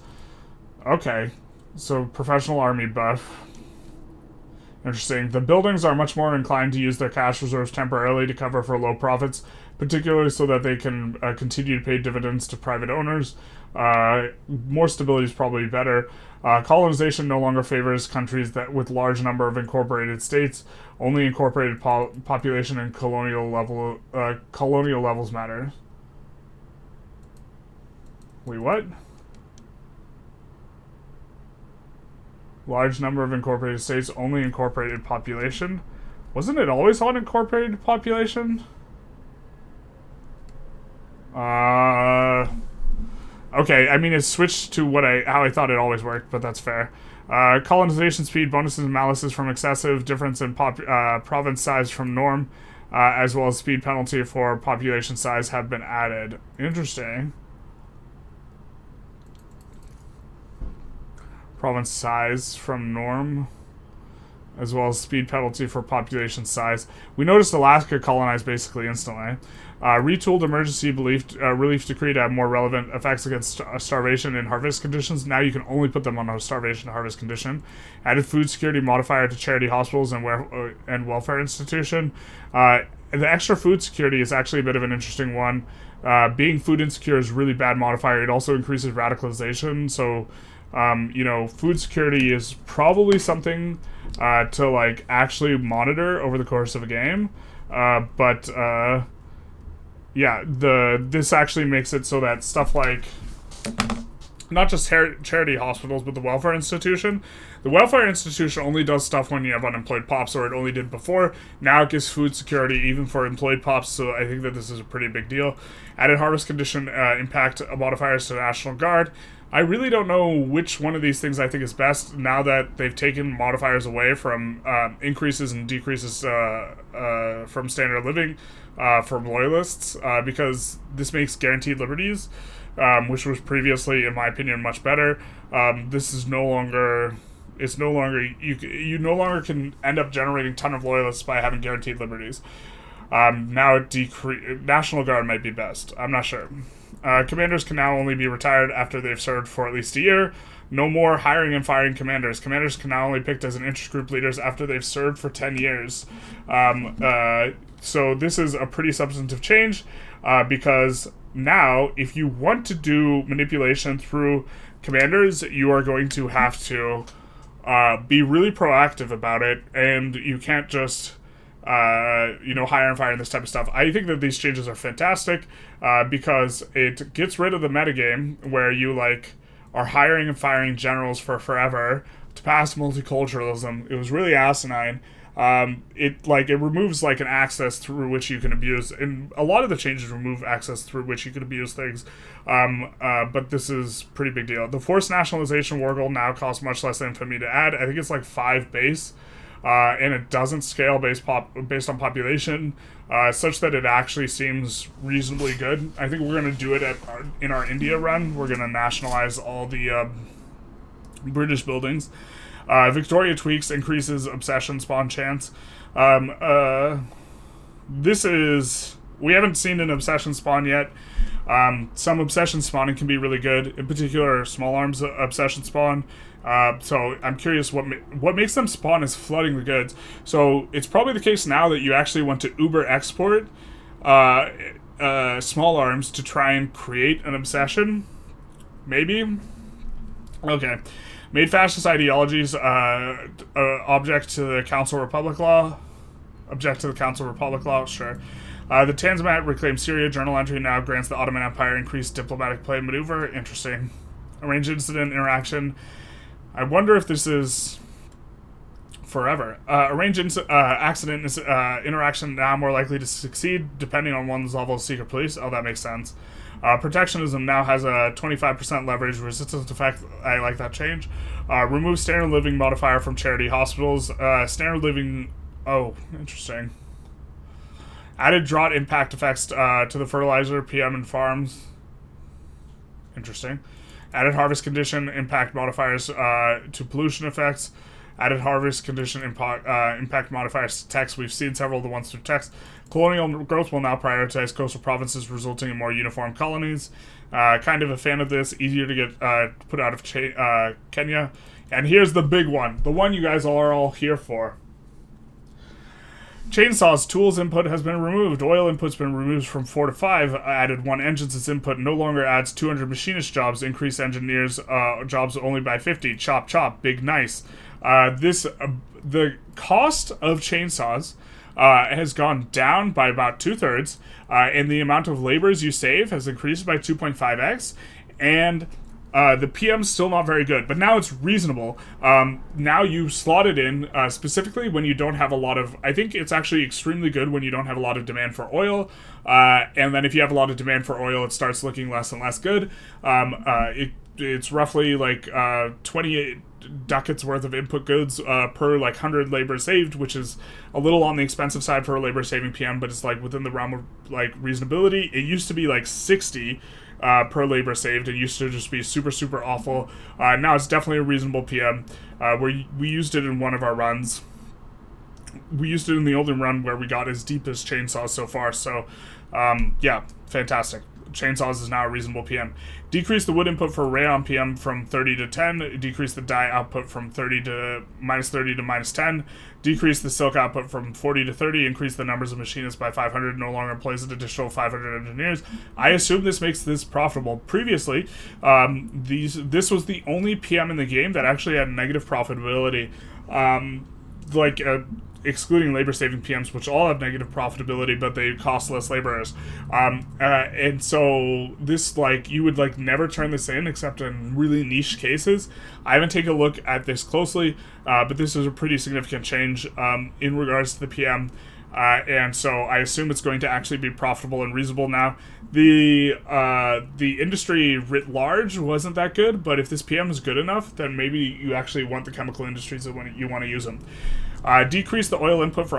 Okay, so professional army buff. Interesting. The buildings are much more inclined to use their cash reserves temporarily to cover for low profits, particularly so that they can continue to pay dividends to private owners. More stability is probably better. Colonization no longer favors countries that with large number of incorporated states. Only incorporated population and colonial levels matter. Wait, what? Large number of incorporated states, only incorporated population? Wasn't it always on incorporated population? Okay, I mean, it's switched to how I thought it always worked, but that's fair. Colonization speed, bonuses and malices from excessive, difference in province size from norm, as well as speed penalty for population size have been added. Interesting. Province size from norm, as well as speed penalty for population size. We noticed Alaska colonized basically instantly. Retooled emergency relief decree to have more relevant effects against starvation in harvest conditions. Now you can only put them on a starvation harvest condition. Added food security modifier to charity hospitals and welfare institution. The extra food security is actually a bit of an interesting one. Being food insecure is a really bad modifier. It also increases radicalization, so Food security is probably something to like actually monitor over the course of a game. This actually makes it so that stuff like not just charity hospitals, but the welfare institution. The welfare institution only does stuff when you have unemployed pops, or it only did before. Now it gives food security even for employed pops, so I think that this is a pretty big deal. Added harvest condition impact modifiers to the National Guard. I really don't know which one of these things I think is best now that they've taken modifiers away from increases and decreases from standard living from loyalists, because this makes guaranteed liberties, which was previously, in my opinion, much better. This is no longer... It's no longer... You no longer can end up generating a ton of loyalists by having guaranteed liberties. Now National Guard might be best. I'm not sure. Commanders can now only be retired after they've served for at least a year. No more hiring and firing commanders. Commanders can now only be picked as an interest group leaders after they've served for 10 years. So this is a pretty substantive change, because now, if you want to do manipulation through commanders, you are going to have to be really proactive about it, and you can't just hire and fire and this type of stuff. I think that these changes are fantastic, because it gets rid of the metagame where you are hiring and firing generals for forever to pass multiculturalism. It was really asinine. It removes an access through which you can abuse, and a lot of the changes remove access through which you can abuse things. But this is a pretty big deal. The forced nationalization war goal now costs much less than infamy to add. I think it's 5 base. And it doesn't scale based on population, such that it actually seems reasonably good. I think we're going to do it in our India run. We're going to nationalize all the British buildings. Victoria tweaks, increases obsession spawn chance. We haven't seen an obsession spawn yet. Some obsession spawning can be really good, in particular small arms obsession spawn. So I'm curious what makes them spawn is flooding the goods. So it's probably the case now that you actually want to uber export small arms to try and create an obsession. Maybe? Okay. Made fascist ideologies object to the Council Republic Law. Object to the Council Republic Law, sure. The Tanzimat reclaimed Syria. Journal entry now grants the Ottoman Empire increased diplomatic play and maneuver. Interesting. Arranged incident interaction. I wonder if this is forever. Accident is interaction now more likely to succeed depending on one's level of secret police. Oh, that makes sense. Protectionism now has a 25% leverage resistance effect. I like that change. Remove standard living modifier from charity hospitals. Standard living... Oh, interesting. Added drought impact effects to the fertilizer, PM, and farms. Interesting. Added harvest condition impact modifiers to pollution effects. Added harvest condition impact modifiers to text. We've seen several of the ones through text. Colonial growth will now prioritize coastal provinces, resulting in more uniform colonies. Kind of a fan of this. Easier to get put out of Kenya. And here's the big one. The one you guys are all here for. Chainsaws tools input has been removed. Oil input's been removed from 4 to 5. Added 1 engines as input. No longer adds 200 machinist jobs. Increase engineers jobs only by 50. Chop chop. Big nice. The cost of chainsaws has gone down by about 2/3, and the amount of labors you save has increased by 2.5x. And the PM's still not very good, but now it's reasonable. Now you slot it in, specifically when you don't have a lot of... I think it's actually extremely good when you don't have a lot of demand for oil, and then if you have a lot of demand for oil, it starts looking less and less good. It's roughly 28 ducats worth of input goods per 100 labor saved, which is a little on the expensive side for a labor saving PM, but it's within the realm of reasonability. It used to be 60 per labor saved. It used to just be super, super awful. Now it's definitely a reasonable PM. We used it in one of our runs. We used it in the olden run where we got as deep as chainsaws so far. So, yeah, fantastic. chainsaws is now a reasonable PM. Decrease the wood input for rayon PM from 30 to 10. Decrease the dye output from 30 to -10. Decrease the silk output from 40 to 30. Increase the numbers of machinists by 500. No longer employs an additional 500 engineers. I assume this makes this profitable. Previously, this was the only PM in the game that actually had negative profitability. Excluding labor-saving PMs, which all have negative profitability, but they cost less laborers. And so this, you would, never turn this in except in really niche cases. I haven't taken a look at this closely, but this is a pretty significant change in regards to the PM. And so I assume it's going to actually be profitable and reasonable now. The industry writ large wasn't that good, but if this PM is good enough, then maybe you actually want the chemical industries that you want to use them. Decrease the oil input for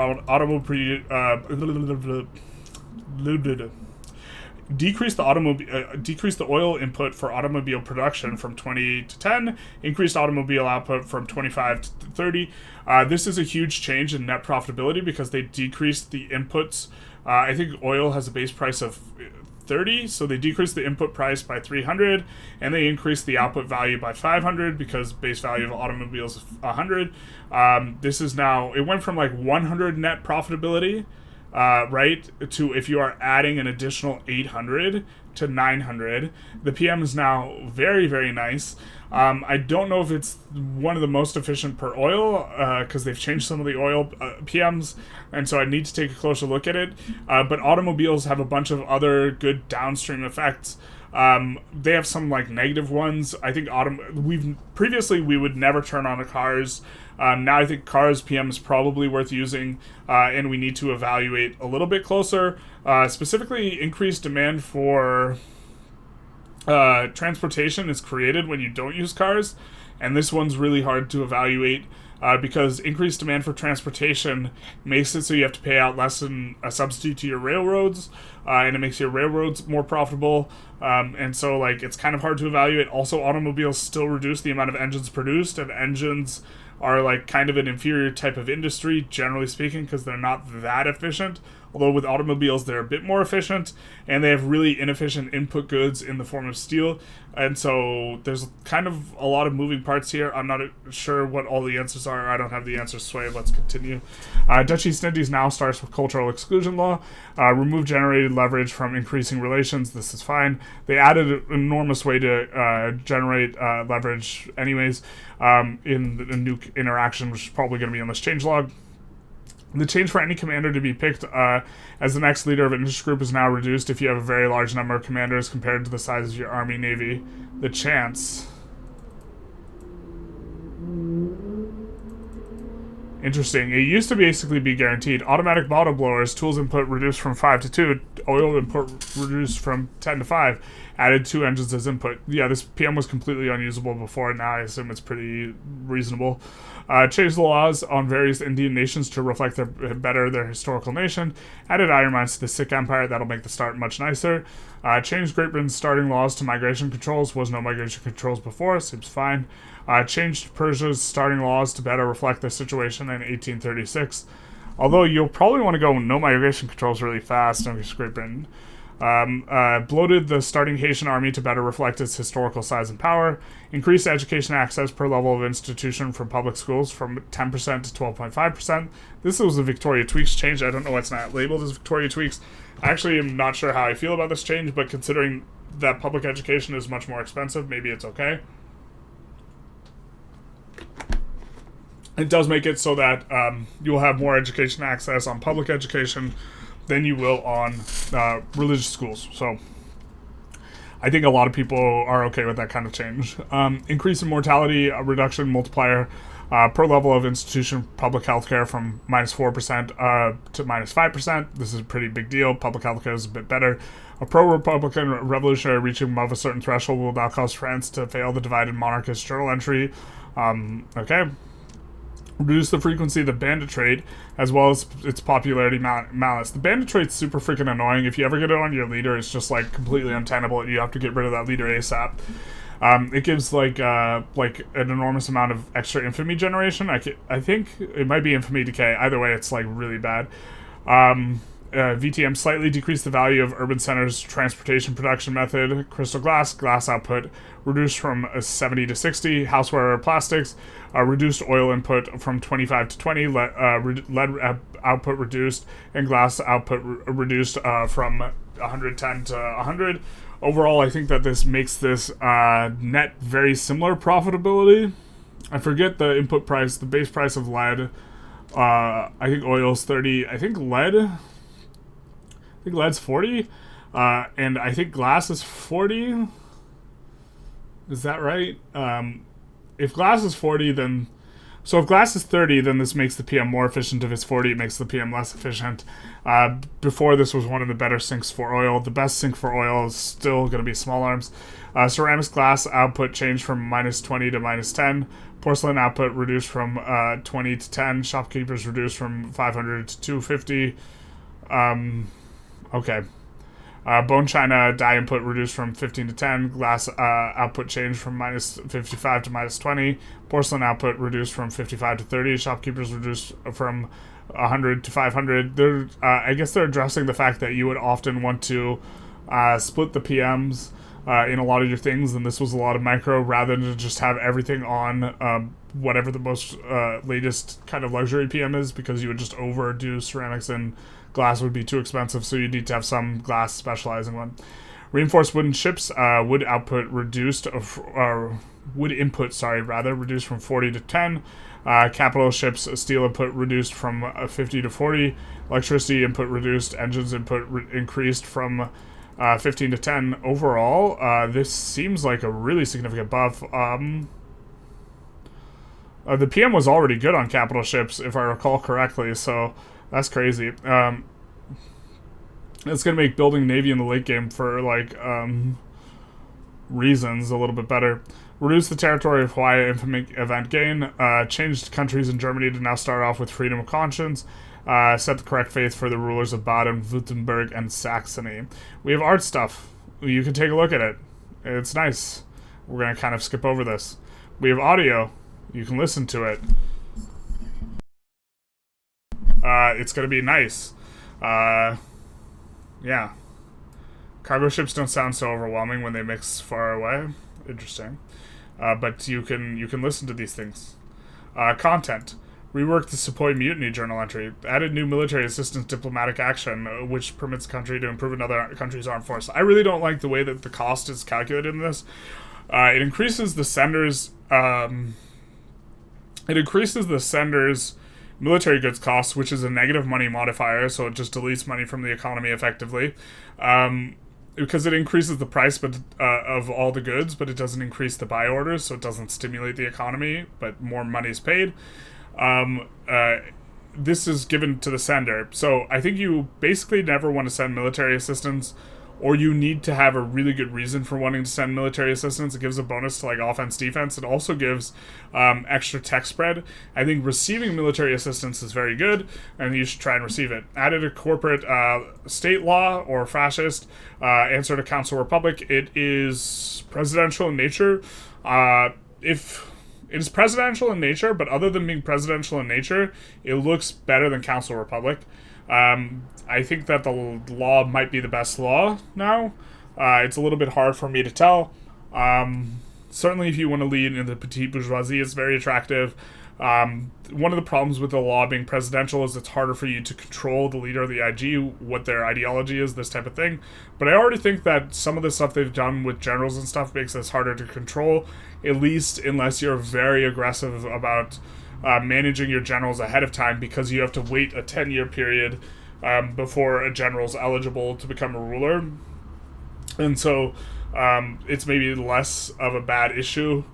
decrease the oil input for automobile production from 20 to 10. Increased automobile output from 25 to 30. This is a huge change in net profitability because they decreased the inputs. I think oil has a base price of 30, so they decreased the input price by 300, and they increased the output value by 500 because base value of automobiles is 100. This is now, it went from 100 net profitability, right, to if you are adding an additional 800 to 900. The PM is now very, very nice. I don't know if it's one of the most efficient per oil, because they've changed some of the oil PMs, and so I need to take a closer look at it. But automobiles have a bunch of other good downstream effects. They have some negative ones. I think previously we would never turn on the cars. Now I think cars PM is probably worth using, and we need to evaluate a little bit closer. Specifically, increased demand for transportation is created when you don't use cars, and this one's really hard to evaluate because increased demand for transportation makes it so you have to pay out less in a subsidy to your railroads, and it makes your railroads more profitable, and so it's kind of hard to evaluate. Also, automobiles still reduce the amount of engines produced, and engines are kind of an inferior type of industry, generally speaking, because they're not that efficient. Although with automobiles, they're a bit more efficient, and they have really inefficient input goods in the form of steel. And so there's kind of a lot of moving parts here. I'm not sure what all the answers are. I don't have the answers, Sway. Let's continue. Dutch East Indies now starts with cultural exclusion law. Remove generated leverage from increasing relations. This is fine. They added an enormous way to generate leverage anyways in the new interaction, which is probably going to be in this changelog. The change for any commander to be picked as the next leader of an interest group is now reduced if you have a very large number of commanders compared to the size of your army navy. The chance. Interesting. It used to basically be guaranteed. Automatic bottle blowers, tools input reduced from 5 to 2, oil input reduced from 10 to 5, added 2 engines as input. Yeah, this PM was completely unusable before, now I assume it's pretty reasonable. Changed the laws on various Indian nations to reflect their historical nation. Added iron mines to the Sikh Empire, that'll make the start much nicer. Changed Great Britain's starting laws to migration controls, was no migration controls before, seems fine. Changed Persia's starting laws to better reflect their situation in 1836. Although you'll probably want to go no migration controls really fast in Great Britain. Bloated the starting Haitian army to better reflect its historical size and power. Increased education access per level of institution from public schools from 10% to 12.5%. This was a Victoria Tweaks change. I don't know why it's not labeled as Victoria Tweaks. I actually am not sure how I feel about this change, but considering that public education is much more expensive, maybe it's okay. It does make it so that you'll have more education access on public education than you will on religious schools. So I think a lot of people are okay with that kind of change. Increase in mortality, a reduction multiplier per level of institution public healthcare from -4% to -5%. This is a pretty big deal. Public healthcare is a bit better. A pro-Republican revolutionary reaching above a certain threshold will now cause France to fail the divided monarchist journal entry. Okay. Reduce the frequency of the bandit trade, as well as its popularity malice. The bandit trade's super freaking annoying. If you ever get it on your leader, it's just completely untenable. You have to get rid of that leader ASAP. It gives like an enormous amount of extra infamy generation. I think it might be infamy decay. Either way, it's really bad. VTM slightly decreased the value of urban centers' transportation production method. Crystal glass output reduced from 70 to 60. Houseware plastics reduced oil input from 25 to 20. Lead output reduced, and glass output reduced from 110 to 100. Overall, I think that this makes this net very similar profitability. I forget the input price, the base price of lead. I think oil's 30. I think lead's 40. And I think glass is 40. Is that right? If glass is 40, then... So if glass is 30, then this makes the PM more efficient. If it's 40, it makes the PM less efficient. Before, this was one of the better sinks for oil. The best sink for oil is still going to be small arms. Ceramics glass output changed from minus 20 to minus 10. Porcelain output reduced from 20 to 10. Shopkeepers reduced from 500 to 250. Okay. Bone china dye input reduced from 15 to 10. Glass output changed from minus 55 to minus 20. Porcelain output reduced from 55 to 30. Shopkeepers reduced from 100 to 500. I guess they're addressing the fact that you would often want to split the PMs in a lot of your things, and this was a lot of micro rather than just have everything on whatever the most latest kind of luxury PM is, because you would just overdo ceramics and glass would be too expensive, so you need to have some glass specializing one. Reinforced wooden ships, wood output reduced, wood input, reduced from 40 to 10. Capital ships, steel input reduced from 50 to 40. Electricity input reduced. Engines input increased from 15 to 10. Overall, this seems like a really significant buff. The PM was already good on capital ships, if I recall correctly, so that's crazy. It's going to make building Navy in the late game for, like, reasons a little bit better. Reduce the territory of Hawaii infamy event gain. Changed countries in Germany to now start off with freedom of conscience. Set the correct faith for the rulers of Baden, Württemberg, and Saxony. We have art stuff. You can take a look at it. It's nice. We're going to kind of skip over this. We have audio. You can listen to it. It's going to be nice. Yeah. Cargo ships don't sound so overwhelming when they mix far away. Interesting. But you can listen to these things. Content. Reworked the Sepoy Mutiny journal entry. Added new military assistance diplomatic action, which permits the country to improve another country's armed force. I really don't like the way that the cost is calculated in this. It increases the sender's... military goods costs, which is a negative money modifier, so it just deletes money from the economy effectively. Because it increases the price of all the goods, but it doesn't increase the buy orders, so it doesn't stimulate the economy, but more money is paid. This is given to the sender. So I think you basically never want to send military assistance, or you need to have a really good reason for wanting to send military assistance. It gives a bonus to, like, offense, defense. It also gives extra tech spread. I think receiving military assistance is very good, and you should try and receive it. Added a corporate state law or fascist answer to Council Republic. It is presidential in nature. It is presidential in nature, but other than being presidential in nature, it looks better than Council Republic. I think that the law might be the best law now. It's a little bit hard for me to tell. Certainly, if you want to lead in the petite bourgeoisie, it's very attractive. One of the problems with the law being presidential is it's harder for you to control the leader of the IG, what their ideology is, this type of thing. But I already think that some of the stuff they've done with generals and stuff makes this harder to control, at least unless you're very aggressive about managing your generals ahead of time, because you have to wait a 10-year period before a general's eligible to become a ruler. And so it's maybe less of a bad issue.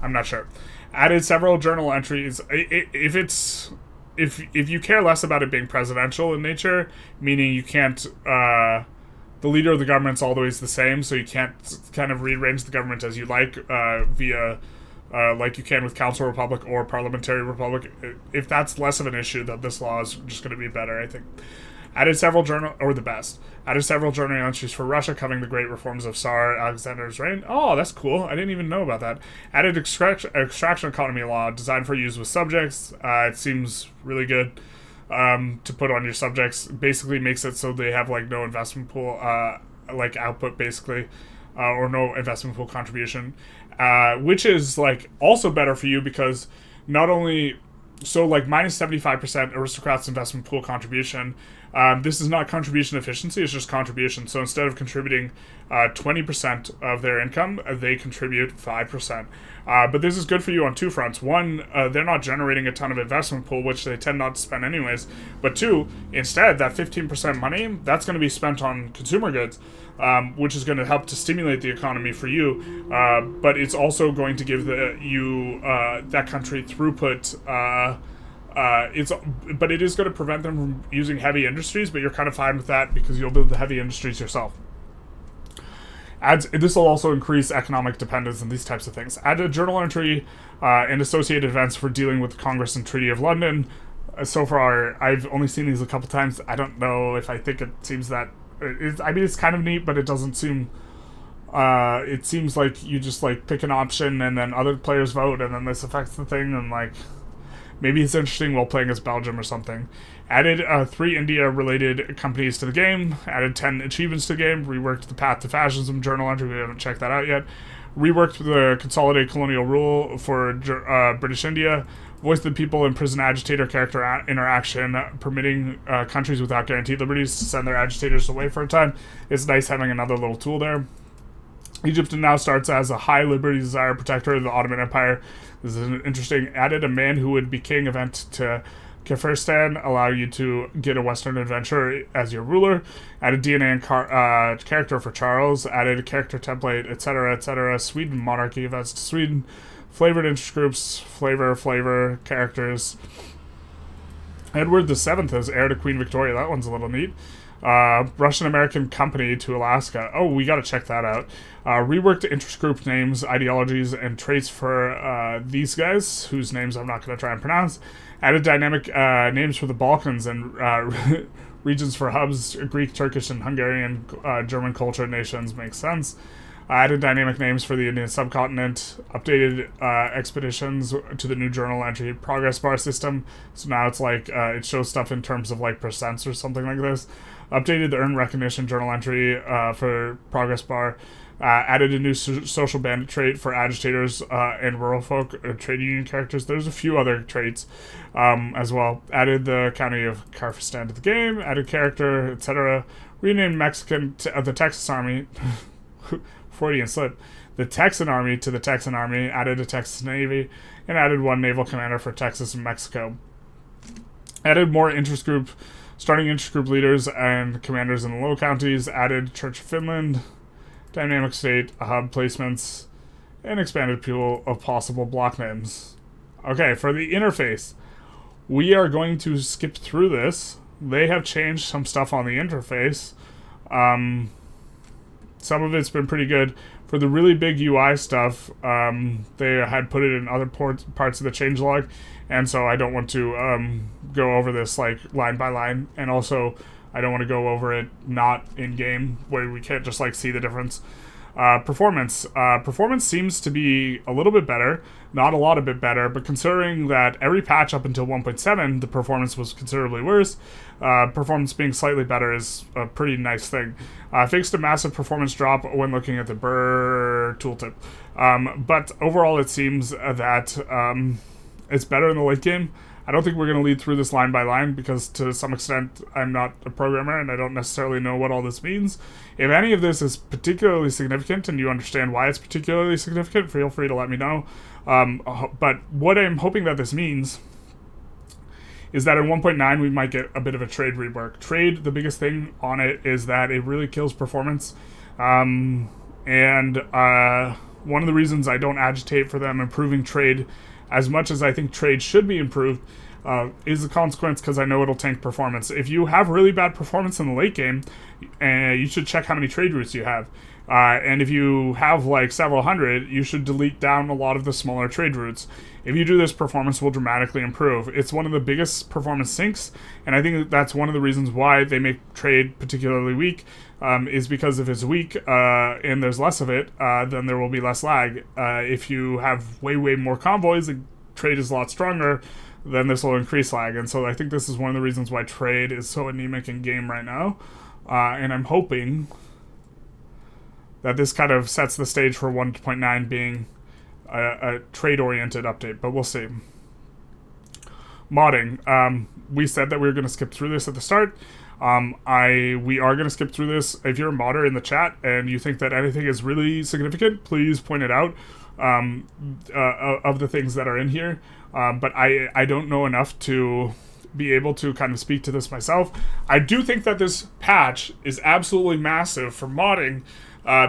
I'm not sure. Added several journal entries. If you care less about it being presidential in nature, meaning you can't, the leader of the government's always the same, so you can't kind of rearrange the government as you like via, like you can with Council Republic or Parliamentary Republic. If that's less of an issue, then this law is just going to be better, I think. Added several journal entries for Russia covering the great reforms of Tsar Alexander's reign. Oh, that's cool. I didn't even know about that. Added extraction economy law designed for use with subjects. It seems really good. to put on your subjects. Basically makes it so they have like no investment pool like output basically, or no investment pool contribution, which is like also better for you because not only so like minus 75% aristocrats investment pool contribution. This is not contribution efficiency, it's just contribution. So instead of contributing 20% of their income, they contribute 5%. But this is good for you on two fronts. One, they're not generating a ton of investment pool, which they tend not to spend anyways. But two, instead, that 15% money, that's going to be spent on consumer goods, which is going to help to stimulate the economy for you. But it's also going to give you that country throughput. But it is going to prevent them from using heavy industries, but you're kind of fine with that because you'll build the heavy industries yourself. This will also increase economic dependence and these types of things. Add a journal entry and associated events for dealing with the Congress and Treaty of London. So far, I've only seen these a couple times. I don't know if I think it seems that... it's kind of neat, but it doesn't seem... it seems like you just like pick an option and then other players vote and then this affects the thing and like... Maybe it's interesting while playing as Belgium or something. Added 3 India-related companies to the game. Added 10 achievements to the game. Reworked the Path to Fascism journal entry. We haven't checked that out yet. Reworked the Consolidated Colonial Rule for British India. Voiced the people in prison agitator character interaction, permitting countries without guaranteed liberties to send their agitators away for a time. It's nice having another little tool there. Egypt now starts as a high liberty desire protector of the Ottoman Empire. This is an interesting. Added a man who would be king event to Kafiristan, allow you to get a Western adventure as your ruler. Added DNA and character for Charles. Added a character template, etc., etc. Sweden monarchy events to Sweden. Flavored interest groups, flavor, characters. Edward VII is heir to Queen Victoria. That one's a little neat. Russian-American company to Alaska. Oh, we gotta check that out. Reworked interest group names, ideologies, and traits for these guys, whose names I'm not gonna try and pronounce. Added dynamic names for the Balkans and regions for hubs, Greek, Turkish, and Hungarian, German culture nations. Makes sense. Added dynamic names for the Indian subcontinent. Updated expeditions to the new journal entry progress bar system. So now it's like it shows stuff in terms of like percents or something like this. Updated the earn recognition journal entry for progress bar. Added a new social bandit trait for agitators and rural folk trade union characters. There's a few other traits as well. Added the county of Carthage to the game. Added character, etc. Renamed Mexican the Texas Army. Freudian slip. The Texan Army to the Texan Army. Added a Texas Navy. And added 1 naval commander for Texas and Mexico. Added more interest group, starting interest group leaders and commanders in the low counties. Added Church of Finland. Dynamic state, hub placements, and expanded pool of possible block names. Okay, for the interface, we are going to skip through this. They have changed some stuff on the interface. Some of it's been pretty good. For the really big UI stuff, they had put it in other parts of the changelog, and so I don't want to go over this like line by line, and also I don't want to go over it not in-game, where we can't just like see the difference. Performance. Performance seems to be a little bit better, not a lot a bit better, but considering that every patch up until 1.7, the performance was considerably worse, performance being slightly better is a pretty nice thing. Fixed a massive performance drop when looking at the Burr tooltip. But overall it seems that it's better in the late game. I don't think we're going to lead through this line by line because to some extent I'm not a programmer and I don't necessarily know what all this means. If any of this is particularly significant and you understand why it's particularly significant, feel free to let me know. But what I'm hoping that this means is that in 1.9 we might get a bit of a trade rework. Trade, the biggest thing on it is that it really kills performance. And one of the reasons I don't agitate for them improving trade as much as I think trade should be improved is the consequence because I know it'll tank performance. If you have really bad performance in the late game, you should check how many trade routes you have. And if you have like several hundred, you should delete down a lot of the smaller trade routes. If you do this, performance will dramatically improve. It's one of the biggest performance sinks, and I think that's one of the reasons why they make trade particularly weak, is because if it's weak and there's less of it, then there will be less lag. If you have way more convoys, the trade is a lot stronger, then this will increase lag. And so I think this is one of the reasons why trade is so anemic in game right now. And I'm hoping that this kind of sets the stage for 1.9 being a trade-oriented update, but we'll see. Modding. We said that we were going to skip through this at the start. We are going to skip through this. If you're a modder in the chat and you think that anything is really significant, please point it out of the things that are in here. But I don't know enough to be able to kind of speak to this myself. I do think that this patch is absolutely massive for modding,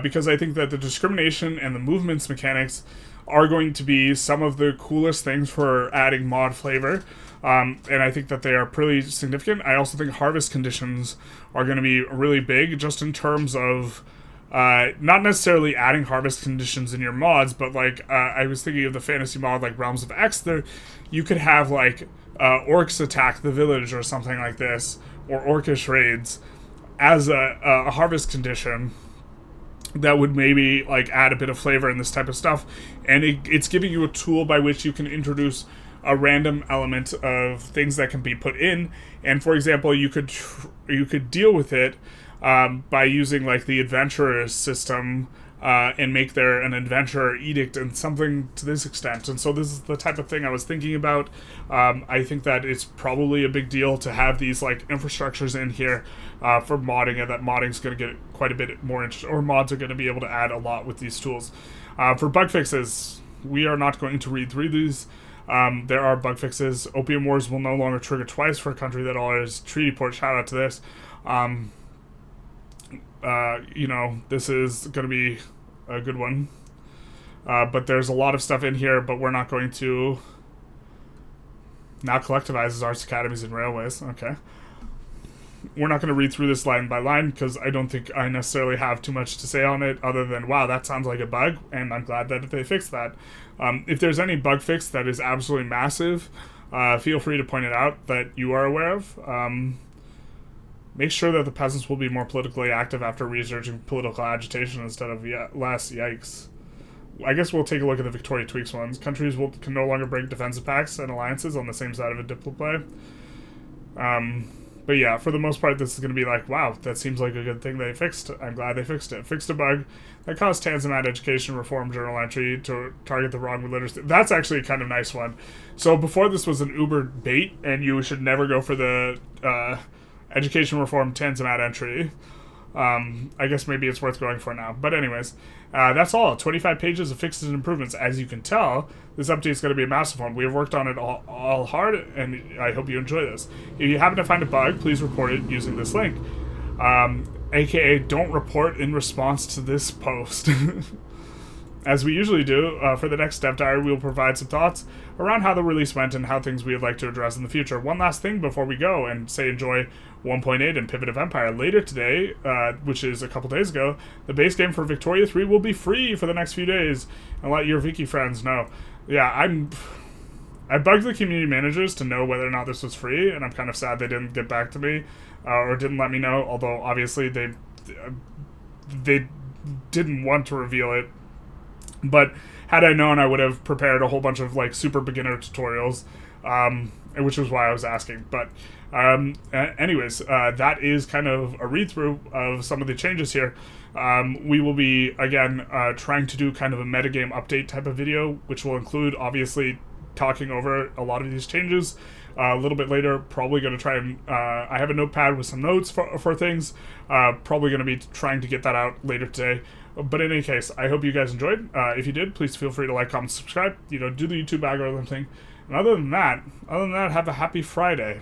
because I think that the discrimination and the movements mechanics are going to be some of the coolest things for adding mod flavor. And I think that they are pretty significant. I also think harvest conditions are going to be really big, just in terms of not necessarily adding harvest conditions in your mods, but like I was thinking of the fantasy mod like Realms of X. There, you could have like orcs attack the village or something like this, or orcish raids as a harvest condition that would maybe like add a bit of flavor in this type of stuff. And it's giving you a tool by which you can introduce a random element of things that can be put in. And for example, you could deal with it by using like the adventurer system and make there an adventurer edict and something to this extent. And so this is the type of thing I was thinking about. I think that it's probably a big deal to have these like infrastructures in here for modding, and that modding is going to get quite a bit more interesting, or mods are going to be able to add a lot with these tools. For bug fixes, we are not going to read through these. There are bug fixes. Opium Wars will no longer trigger twice for a country that honors treaty port. Shout out to this. You know, this is going to be a good one. But there's a lot of stuff in here, but we're not going to... Now collectivizes arts academies and railways. Okay. We're not going to read through this line by line, because I don't think I necessarily have too much to say on it, other than, wow, that sounds like a bug, and I'm glad that they fixed that. If there's any bug fix that is absolutely massive, feel free to point it out that you are aware of. Make sure that the peasants will be more politically active after researching political agitation instead of less. Yikes. I guess we'll take a look at the Victoria Tweaks ones. Countries can no longer break defensive pacts and alliances on the same side of a diploplay. But yeah, for the most part, this is going to be like, wow, that seems like a good thing they fixed. I'm glad they fixed it. Fixed a bug that caused Tanzimat education reform journal entry to target the wrong literacy. That's actually a kind of nice one. So before, this was an uber bait, and you should never go for the education reform Tanzimat entry. I guess maybe it's worth going for now. But anyways, that's all. 25 pages of fixes and improvements. As you can tell, this update is going to be a massive one. We have worked on it all hard, and I hope you enjoy this. If you happen to find a bug, please report it using this link. AKA, don't report in response to this post. As we usually do, for the next Dev Diary, we will provide some thoughts around how the release went and how things we would like to address in the future. One last thing before we go and say enjoy 1.8 and Pivot of Empire. Later today, which is a couple days ago, the base game for Victoria 3 will be free for the next few days. And let your Viki friends know. Yeah, I bugged the community managers to know whether or not this was free, and I'm kind of sad they didn't get back to me, or didn't let me know, although obviously they didn't want to reveal it. But had I known, I would have prepared a whole bunch of like super beginner tutorials, which was why I was asking. But anyways, that is kind of a read-through of some of the changes here. We will be, again, trying to do kind of a metagame update type of video, which will include, obviously, talking over a lot of these changes. A little bit later, probably going to try and... I have a notepad with some notes for things. Probably going to be trying to get that out later today. But in any case, I hope you guys enjoyed. If you did, please feel free to like, comment, subscribe. You know, do the YouTube algorithm thing. And other than that, have a happy Friday.